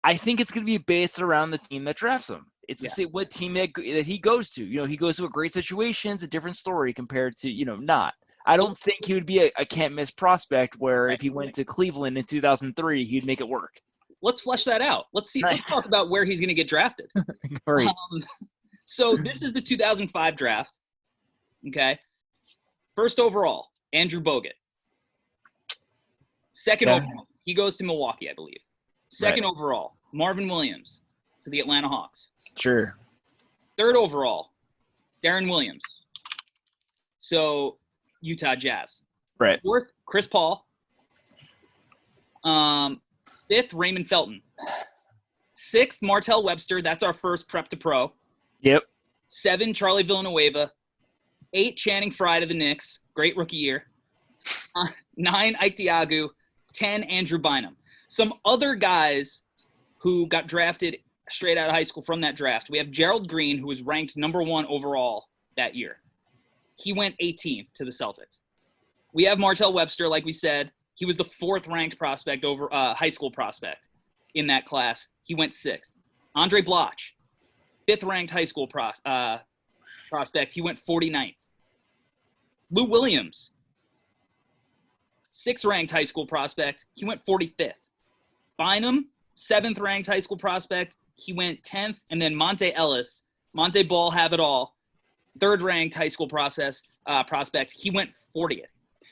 I think it's going to be based around the team that drafts him. It's to see what team that he goes to. He goes to a great situation. It's a different story compared to, not. I don't think he would be a can't-miss prospect where if he went to Cleveland in 2003, he'd make it work. Let's flesh that out. Let's see. Let's talk about where he's going to get drafted. Right. So this is the 2005 draft. Okay. First overall, Andrew Bogut. Second overall, he goes to Milwaukee, I believe. Second overall, Marvin Williams to the Atlanta Hawks. Sure. Third overall, Darren Williams. So Utah Jazz. Right. Fourth, Chris Paul. Fifth, Raymond Felton. Sixth, Martell Webster. That's our first prep to pro. Yep. 7, Charlie Villanueva. 8, Channing Frye to the Knicks. Great rookie year. 9, Ike Diagu. 10, Andrew Bynum. Some other guys who got drafted straight out of high school from that draft. We have Gerald Green, who was ranked number 1 overall that year. He went 18th to the Celtics. We have Martell Webster, like we said. He was the 4th ranked prospect over high school prospect in that class. He went 6th. Andre Bloch, 5th ranked high school prospect. He went 49th. Lou Williams, 6th ranked high school prospect. He went 45th. Bynum, 7th ranked high school prospect. He went 10th. And then Monte Ellis, Monte Ball have it all, 3rd ranked high school prospect. He went 40th.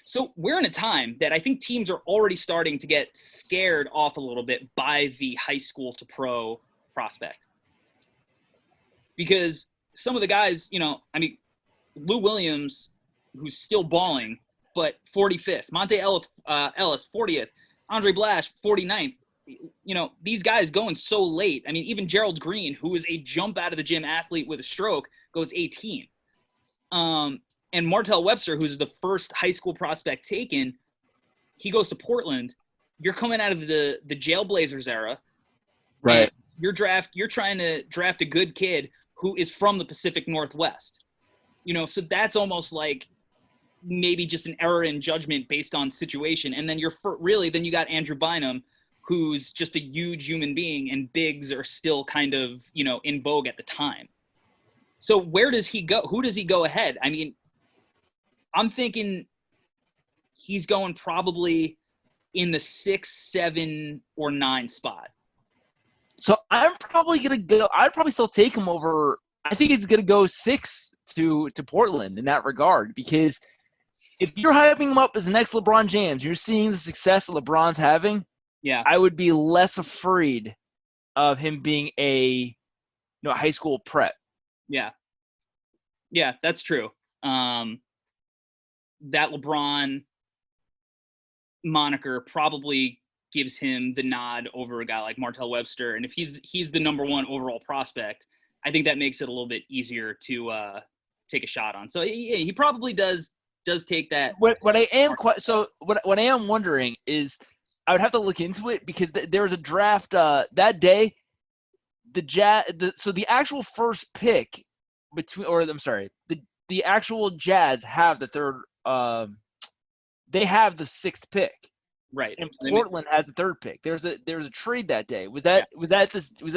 So we're in a time that I think teams are already starting to get scared off a little bit by the high school to pro prospect. Because some of the guys, Lou Williams, who's still balling, but 45th. Monte Ellis, 40th. Andre Bloch, 49th. These guys going so late. I mean, even Gerald Green, who is a jump out of the gym athlete with a stroke, goes 18. And Martell Webster, who's the first high school prospect taken, he goes to Portland. You're coming out of the Jailblazers era. Right. You're trying to draft a good kid who is from the Pacific Northwest. So that's almost like maybe just an error in judgment based on situation. And then then you got Andrew Bynum, who's just a huge human being, and bigs are still kind of, in vogue at the time. So where does he go? Who does he go ahead? I mean, I'm thinking he's going probably in the 6, 7, or 9 spot. So I'm probably going to go – I'd probably still take him over – I think he's going to go 6 to Portland in that regard, because if you're hyping him up as the next LeBron James, you're seeing the success LeBron's having, I would be less afraid of him being a high school prep. Yeah, that's true. That LeBron moniker probably gives him the nod over a guy like Martell Webster. And if he's the number 1 overall prospect, I think that makes it a little bit easier to take a shot on. So he probably does take that. What I am wondering is, I would have to look into it, because there was a draft that day. The actual first pick the actual Jazz have the 3rd. They have the 6th pick, right? And Portland has the 3rd pick. There was a trade that day. Was that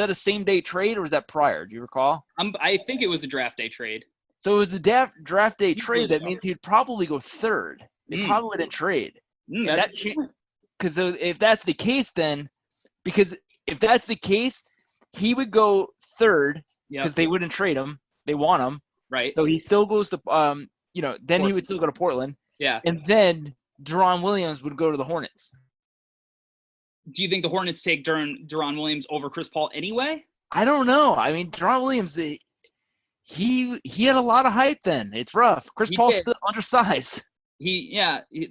a same day trade, or was that prior? Do you recall? I think it was a draft day trade. So it was a draft day trade. That means he'd probably go 3rd. They probably didn't trade. Because if that's the case, he would go 3rd, because they wouldn't trade him. They want him. Right. So he still goes to, then Portland. He would still go to Portland. Yeah. And then Deron Williams would go to the Hornets. Do you think the Hornets take Deron Williams over Chris Paul anyway? I don't know. I mean, Deron Williams, he had a lot of hype then. It's rough. Chris Paul's still undersized.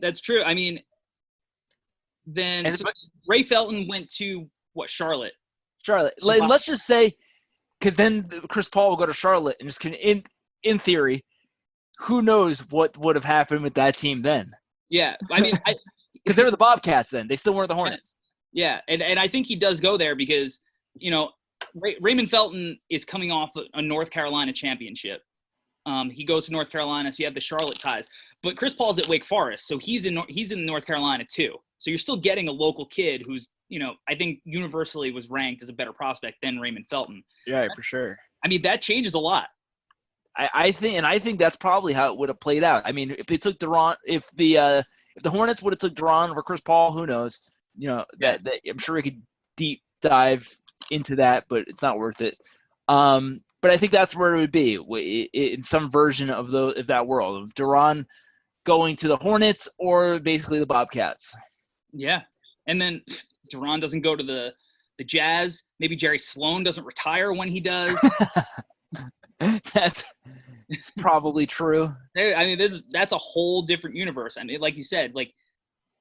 That's true. I mean, then Ray Felton went to Charlotte. Charlotte. Let's just say, because then Chris Paul will go to Charlotte, and just in theory, who knows what would have happened with that team then? Yeah, I mean, because they were the Bobcats then. They still weren't the Hornets. Yeah, and I think he does go there because, Raymond Felton is coming off a North Carolina championship. He goes to North Carolina, so you have the Charlotte ties. But Chris Paul's at Wake Forest, so he's in North Carolina too. So you're still getting a local kid who's, I think universally was ranked as a better prospect than Raymond Felton. Yeah, for sure. I mean, that changes a lot. I think that's probably how it would have played out. I mean, if they took De'Ron, if the Hornets would have took De'Ron over Chris Paul, who knows? That I'm sure we could deep dive into that, but it's not worth it. But I think that's where it would be in some version of that world of De'Ron going to the Hornets or basically the Bobcats. Yeah, and then De'Ron doesn't go to the Jazz. Maybe Jerry Sloan doesn't retire when he does. It's probably true. I mean, that's a whole different universe. I mean, like you said, like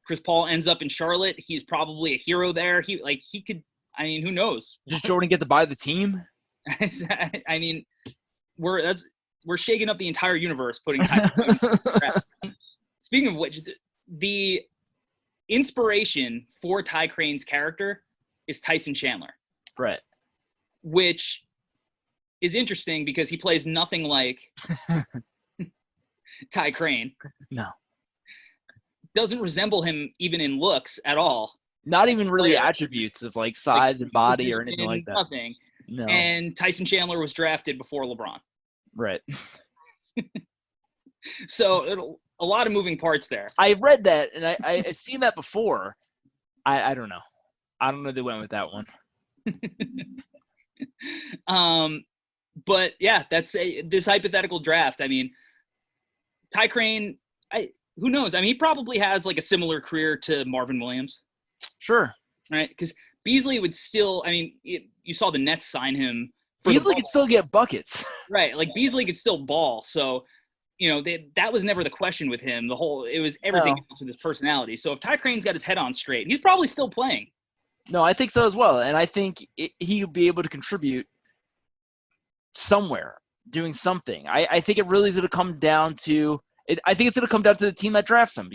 Chris Paul ends up in Charlotte. He's probably a hero there. He could. I mean, who knows? Did Jordan get to buy the team? I mean, we're shaking up the entire universe putting time. Speaking of which, the inspiration for Ty Crane's character is Tyson Chandler. Right. Which is interesting because he plays nothing like Ty Crane. No. Doesn't resemble him even in looks at all. Not even really attributes of like size and body or anything like that. Nothing. No. And Tyson Chandler was drafted before LeBron. Right. So a lot of moving parts there. I read that, and I've seen that before. I don't know. I don't know if they went with that one. But yeah, that's this hypothetical draft. I mean, Ty Crane, who knows? I mean, he probably has like a similar career to Marvin Williams. Sure. Right? Because Beasley would still, I mean, you saw the Nets sign him. Beasley could still get buckets. Right. Like Beasley could still ball. So, that was never the question with him. It was everything else with his personality. So if Ty Crane's got his head on straight, he's probably still playing. No, I think so as well. And I think he would be able to contribute somewhere, doing something. I think it really is going to come down to I think it's going to come down to the team that drafts him.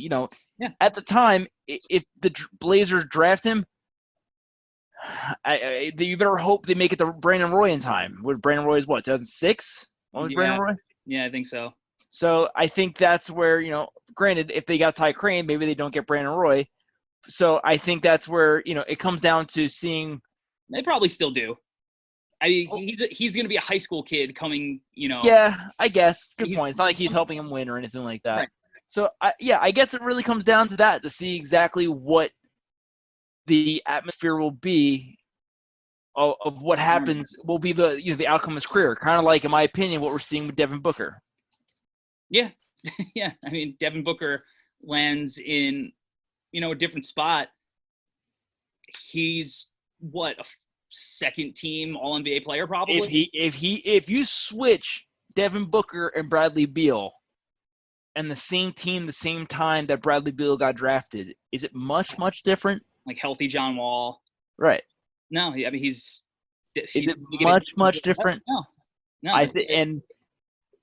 At the time, if the Blazers draft him, you better hope they make it to Brandon Roy in time. Brandon Roy is 2006? What was Brandon Roy? Yeah, I think so. So I think that's where, granted, if they got Ty Crane, maybe they don't get Brandon Roy. So I think that's where, it comes down to seeing. They probably still do. I mean, he's going to be a high school kid coming, Yeah, I guess. Good point. It's not like he's helping him win or anything like that. Right. So, I guess it really comes down to that, to see exactly what the atmosphere will be of what happens will be the outcome of his career. Kind of like, in my opinion, what we're seeing with Devin Booker. Yeah. Yeah. I mean, Devin Booker lands in, a different spot. He's a second team All-NBA player probably. If you switch Devin Booker and Bradley Beal and the same team the same time that Bradley Beal got drafted, is it much different? Like healthy John Wall. Right. No, I mean he's is it much different? No.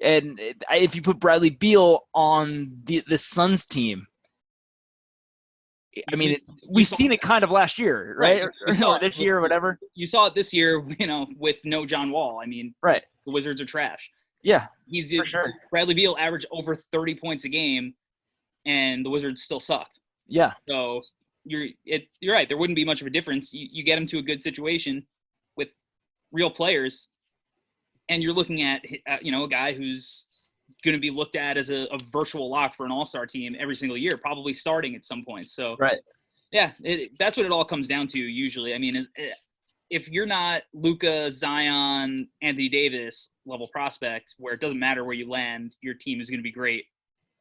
And if you put Bradley Beal on the Suns team, I mean, we've seen it kind of last year, right? Or this year or whatever. You saw it this year, with no John Wall. I mean, right. The Wizards are trash. Yeah, he's for sure. Bradley Beal averaged over 30 points a game, and the Wizards still sucked. Yeah. So you're right. There wouldn't be much of a difference. You get him to a good situation with real players, and you're looking at a guy who's going to be looked at as a virtual lock for an all-star team every single year, probably starting at some point. So, right. Yeah, that's what it all comes down to usually. I mean, if you're not Luka, Zion, Anthony Davis level prospect, where it doesn't matter where you land, your team is going to be great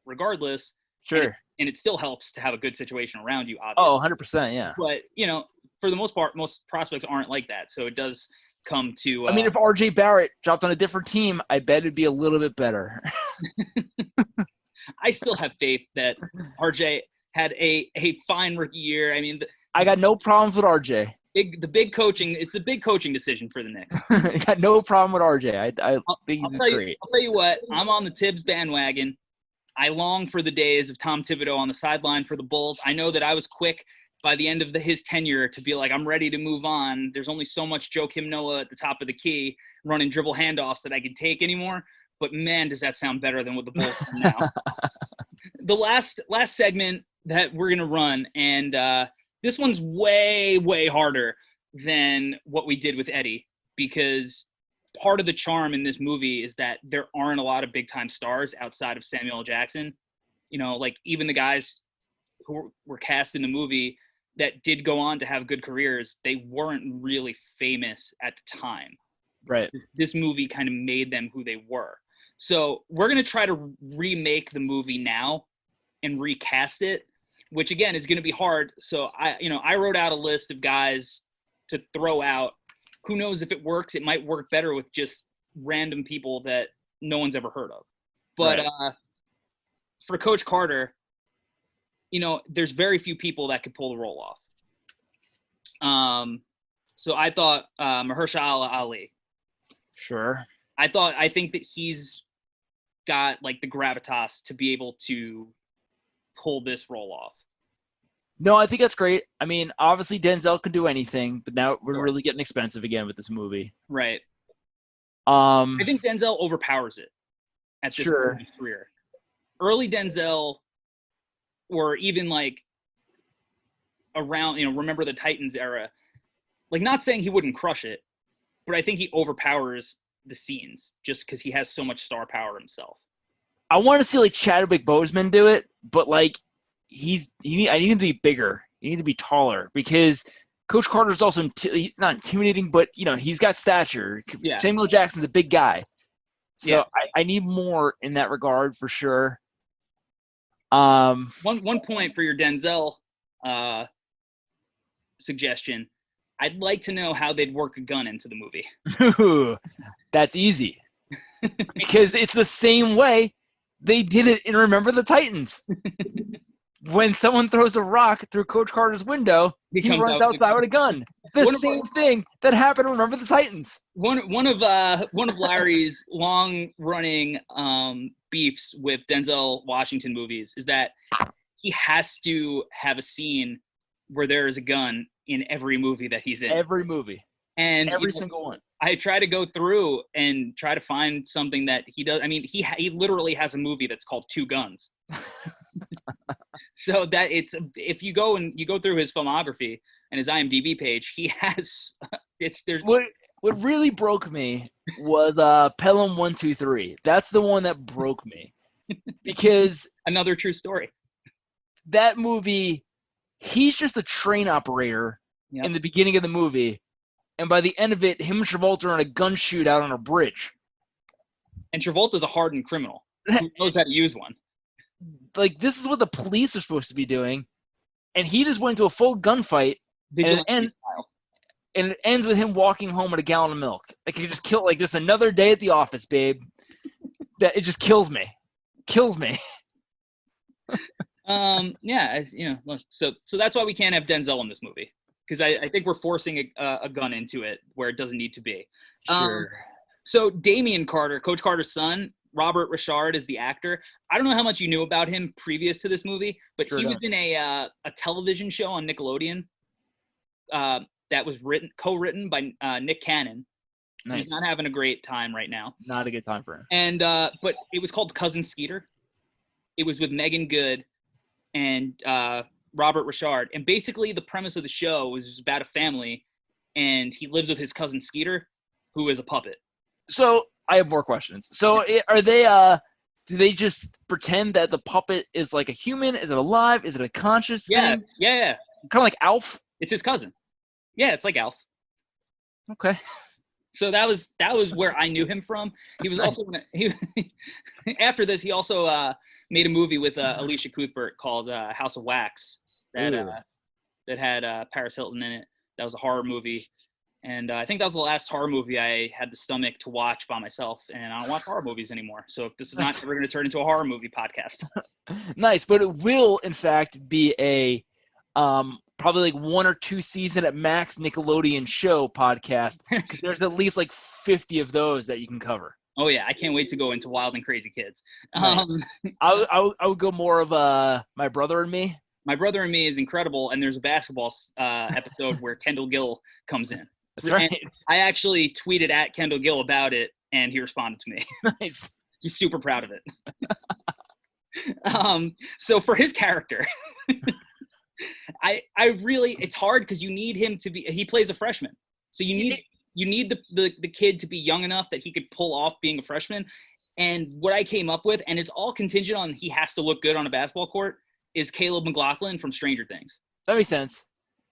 regardless. Sure. And it still helps to have a good situation around you, obviously. Oh, 100%, yeah. But, for the most part, most prospects aren't like that. So it does come to I mean, if RJ Barrett dropped on a different team, I bet it'd be a little bit better. I still have faith that RJ had a fine rookie year. I mean, I got no problems with RJ. The big coaching. It's a big coaching decision for the Knicks. I got no problem with RJ. I think he's great. I'll tell you what. I'm on the Tibbs bandwagon. I long for the days of Tom Thibodeau on the sideline for the Bulls. I know that I was quick by the end of his tenure to be like, I'm ready to move on. There's only so much Joakim Noah at the top of the key running dribble handoffs that I can take anymore. But, man, does that sound better than what the Bulls do now. The last segment that we're going to run, and this one's way, way harder than what we did with Eddie, because part of the charm in this movie is that there aren't a lot of big-time stars outside of Samuel L. Jackson. You know, like even the guys who were cast in the movie that did go on to have good careers, they weren't really famous at the time. Right. This movie kind of made them who they were. So we're going to try to remake the movie now and recast it, which again is going to be hard. So I wrote out a list of guys to throw out. Who knows if it works? It might work better with just random people that no one's ever heard of. But right. For Coach Carter, you know, there's very few people that could pull the role off. So I thought Mahershala Ali. Sure. I think that he's got like the gravitas to be able to pull this role off. No, I think that's great. I mean, obviously Denzel can do anything, but now we're really getting expensive again with this movie. Right. I think Denzel overpowers it at this point in his career. Early Denzel, or even like around, you know, Remember the Titans era, like not saying he wouldn't crush it, but I think he overpowers the scenes just because he has so much star power himself. I want to see like Chadwick Boseman do it, but like I need him to be bigger. He need to be taller because Coach Carter's also he's not intimidating, but you know he's got stature. Yeah. Samuel Jackson's a big guy, so yeah. I need more in that regard for sure. One point for your Denzel suggestion. I'd like to know how they'd work a gun into the movie. Ooh, that's easy because it's the same way they did it in Remember the Titans. When someone throws a rock through Coach Carter's window, he runs outside with a gun. The same thing that happened in Remember the Titans. One of Larry's long-running beefs with Denzel Washington movies is that he has to have a scene where there is a gun in every movie that he's in. Every movie. And every single one. I try to go through and try to find something that he does. I mean, he literally has a movie that's called Two Guns. So that if you go through his filmography and his IMDb page, he has what really broke me was Pelham 123. That's the one that broke me because another true story. That movie, he's just a train operator in the beginning of the movie, and by the end of it, him and Travolta are on a gun shootout on a bridge. And Travolta's a hardened criminal who knows how to use one. Like, this is what the police are supposed to be doing, and he just went into a full gunfight, and it ends with him walking home with a gallon of milk. Like, he just killed, like, just another day at the office, babe. That it just kills me. Kills me. Yeah, you know, so that's why we can't have Denzel in this movie, because I think we're forcing a gun into it where it doesn't need to be. Sure. So Damian Carter, Coach Carter's son, Robert Richard is the actor. I don't know how much you knew about him previous to this movie, but he was in a television show on Nickelodeon that was co-written by Nick Cannon. Nice. He's not having a great time right now. Not a good time for him. And but it was called Cousin Skeeter. It was with Megan Good and Robert Richard. And basically the premise of the show was about a family, and he lives with his cousin Skeeter, who is a puppet. So I have more questions. So are they do they just pretend that the puppet is like a human? Is it alive? Is it a conscious thing? Yeah. Kind of like Alf? It's his cousin. Yeah, it's like Alf. Okay. So that was where I knew him from. He was also after this he also made a movie with Alicia Cuthbert called House of Wax that had Paris Hilton in it. That was a horror movie. And I think that was the last horror movie I had the stomach to watch by myself, and I don't watch horror movies anymore. So this is not ever going to turn into a horror movie podcast. Nice, but it will, in fact, be a probably like 1 or 2 season at max Nickelodeon show podcast, because there's at least like 50 of those that you can cover. Oh, yeah. I can't wait to go into Wild and Crazy Kids. Right. I would go more of My Brother and Me. My Brother and Me is incredible, and there's a basketball episode where Kendall Gill comes in. That's right. And I actually tweeted at Kendall Gill about it, and he responded to me. Nice. He's super proud of it. So for his character, I really, it's hard because you need him to be, he plays a freshman. So you need the kid to be young enough that he could pull off being a freshman. And what I came up with, and it's all contingent on he has to look good on a basketball court, is Caleb McLaughlin from Stranger Things. That makes sense.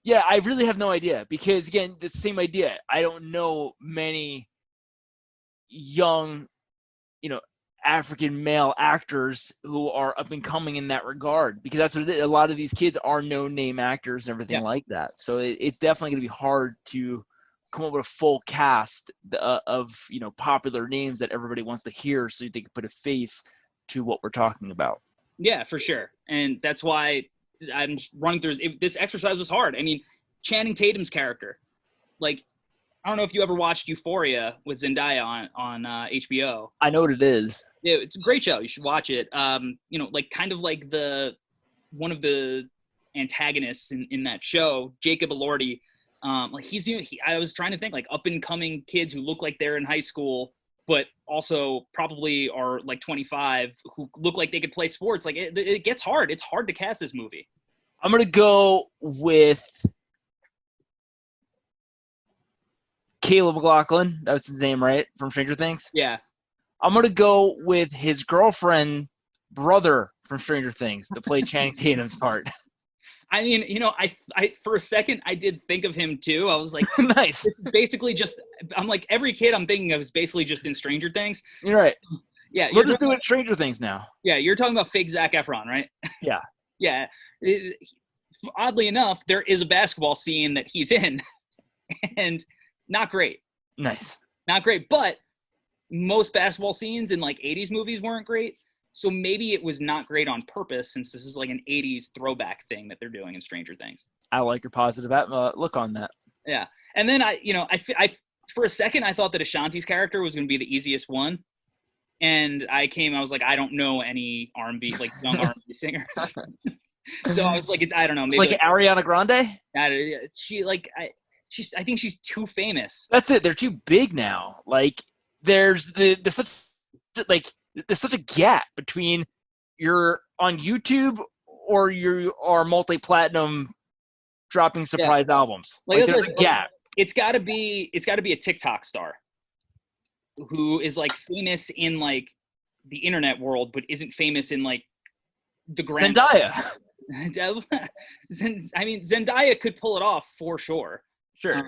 Yeah, I really have no idea because, again, the same idea. I don't know many young, African male actors who are up and coming in that regard, because that's what it is. A lot of these kids are no-name actors and everything like that. So it's definitely going to be hard to come up with a full cast of popular names that everybody wants to hear, so they can put a face to what we're talking about. Yeah, for sure. And that's why I'm running through this exercise was hard. I mean, Channing Tatum's character, like, I don't know if you ever watched Euphoria with Zendaya on HBO. I know what it is. Yeah, it's a great show. You should watch it. Like kind of like one of the antagonists in that show, Jacob Elordi. I was trying to think like up and coming kids who look like they're in high school, but also probably are like 25 who look like they could play sports. Like it gets hard. It's hard to cast this movie. I'm going to go with Caleb McLaughlin. That was his name, right? From Stranger Things? Yeah. I'm going to go with his girlfriend brother from Stranger Things to play Channing Tatum's part. I mean, I for a second I did think of him too. I was like, nice. It's basically just, I'm like, every kid I'm thinking of is basically just in Stranger Things. You're right. Yeah. We're just doing Stranger Things now. Yeah. You're talking about fake Zac Efron, right? Yeah. Yeah. Oddly enough, there is a basketball scene that he's in, and not great. Nice. Not great. But most basketball scenes in like 80s movies weren't great. So maybe it was not great on purpose, since this is like an 80s throwback thing that they're doing in Stranger Things. I like your positive look on that. Yeah. And then I for a second, I thought that Ashanti's character was going to be the easiest one. And I was like, I don't know any R&B, like young R&B singers. So I was like, I don't know. Maybe like Ariana Grande? I think she's too famous. That's it. They're too big now. Like there's such a gap between you're on YouTube or you are multi-platinum dropping surprise albums. Like there's a gap. It's got to be a TikTok star who is like famous in like the internet world, but isn't famous in like the grand. Zendaya. I mean, Zendaya could pull it off for sure. Sure.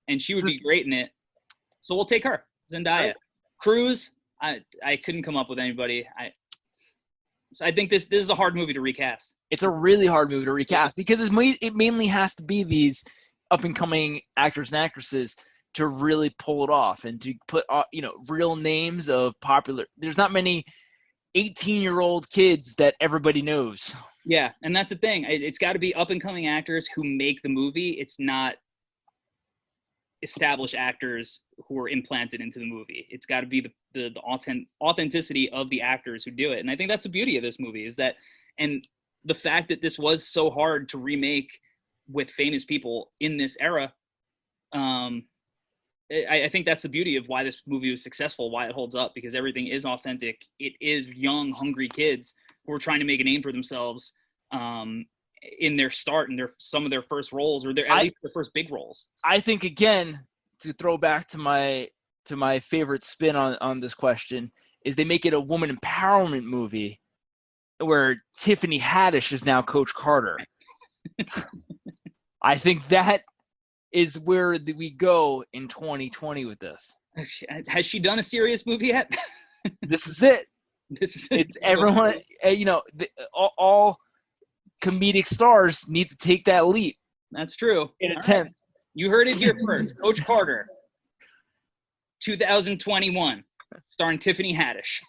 And she would be great in it. So we'll take her, Zendaya. Right. Cruz. I couldn't come up with anybody. So I think this is a hard movie to recast. It's a really hard movie to recast because it mainly has to be these up-and-coming actors and actresses to really pull it off and to put real names of popular. There's not many 18-year-old kids that everybody knows. Yeah, and that's the thing. It's got to be up-and-coming actors who make the movie. It's not established actors who are implanted into the movie. It's got to be the authenticity of the actors who do it. And I think that's the beauty of this movie is that, and the fact that this was so hard to remake with famous people in this era. I think that's the beauty of why this movie was successful, why it holds up, because everything is authentic. It is young, hungry kids who are trying to make a name for themselves in their start and some of their first roles, or at least their first big roles. I think, again, to throw back to my favorite spin on this question, is they make it a woman empowerment movie where Tiffany Haddish is now Coach Carter. I think that is where we go in 2020 with this. Has she done a serious movie yet? This is it. Everyone, all comedic stars need to take that leap. That's true. In a tent. You heard it here first. Coach Carter, 2021, starring Tiffany Haddish.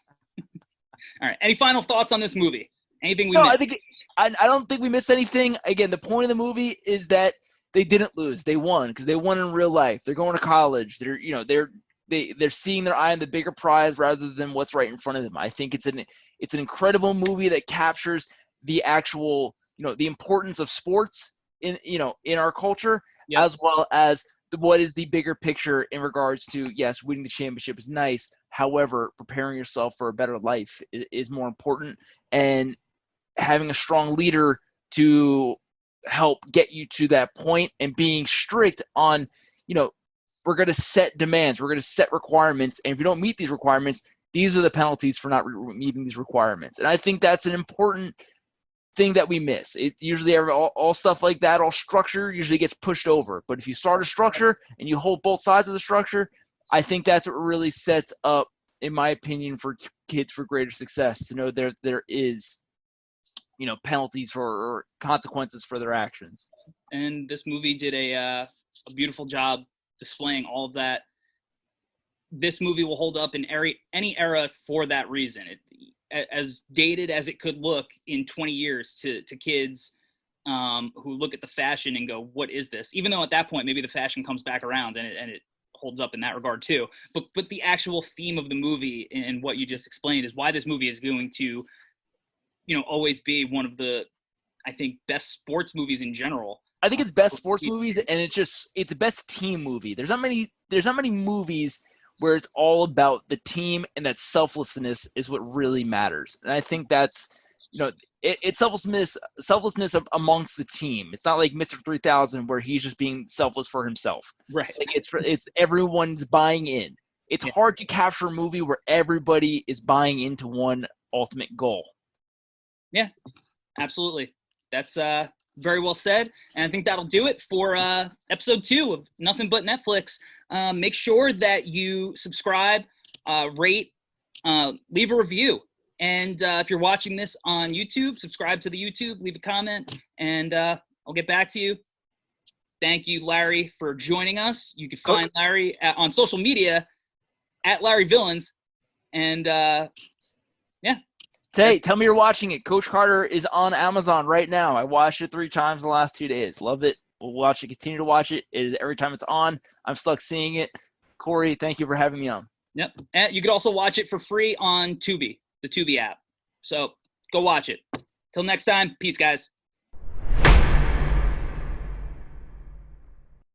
All right. Any final thoughts on this movie? Anything we missed? I don't think we missed anything. Again, the point of the movie is that they didn't lose. They won because they won in real life. They're going to college. They're seeing their eye on the bigger prize rather than what's right in front of them. I think it's an incredible movie that captures the actual, the importance of sports in our culture, yep, as well as what is the bigger picture in regards to, yes, winning the championship is nice. However, preparing yourself for a better life is more important, and having a strong leader to help get you to that point, and being strict on, we're going to set demands, we're going to set requirements, and if you don't meet these requirements, these are the penalties for not meeting these requirements. And I think that's an important thing that we miss. It usually all stuff like that, all structure usually gets pushed over. But if you start a structure and you hold both sides of the structure, I think that's what really sets up, in my opinion, for kids for greater success, to know there is, penalties or consequences for their actions. And this movie did a beautiful job displaying all of that. This movie will hold up in any era for that reason. As dated as it could look in 20 years to kids who look at the fashion and go, what is this? Even though at that point, maybe the fashion comes back around and it holds up in that regard too. But the actual theme of the movie and what you just explained is why this movie is going to, always be one of the, I think, best sports movies in general. I think it's best sports movies, and it's best team movie. There's not many movies where it's all about the team, and that selflessness is what really matters. And I think that's, it's selflessness amongst the team. It's not like Mr. 3000 where he's just being selfless for himself. Right. Like it's everyone's buying in. It's hard to capture a movie where everybody is buying into one ultimate goal. Yeah, absolutely. That's very well said. And I think that'll do it for episode 2 of Nothin But Net Flicks. Make sure that you subscribe, rate, leave a review. And if you're watching this on YouTube, subscribe to the YouTube, leave a comment, and I'll get back to you. Thank you, Larry, for joining us. You can find Larry on social media at Larry Villains. And yeah. Hey, tell me you're watching it. Coach Carter is on Amazon right now. I watched it 3 times the last 2 days. Love it. We'll watch it. Continue to watch it. Every time it's on, I'm stuck seeing it. Corey, thank you for having me on. Yep. And you can also watch it for free on Tubi, the Tubi app. So go watch it. Till next time, peace, guys.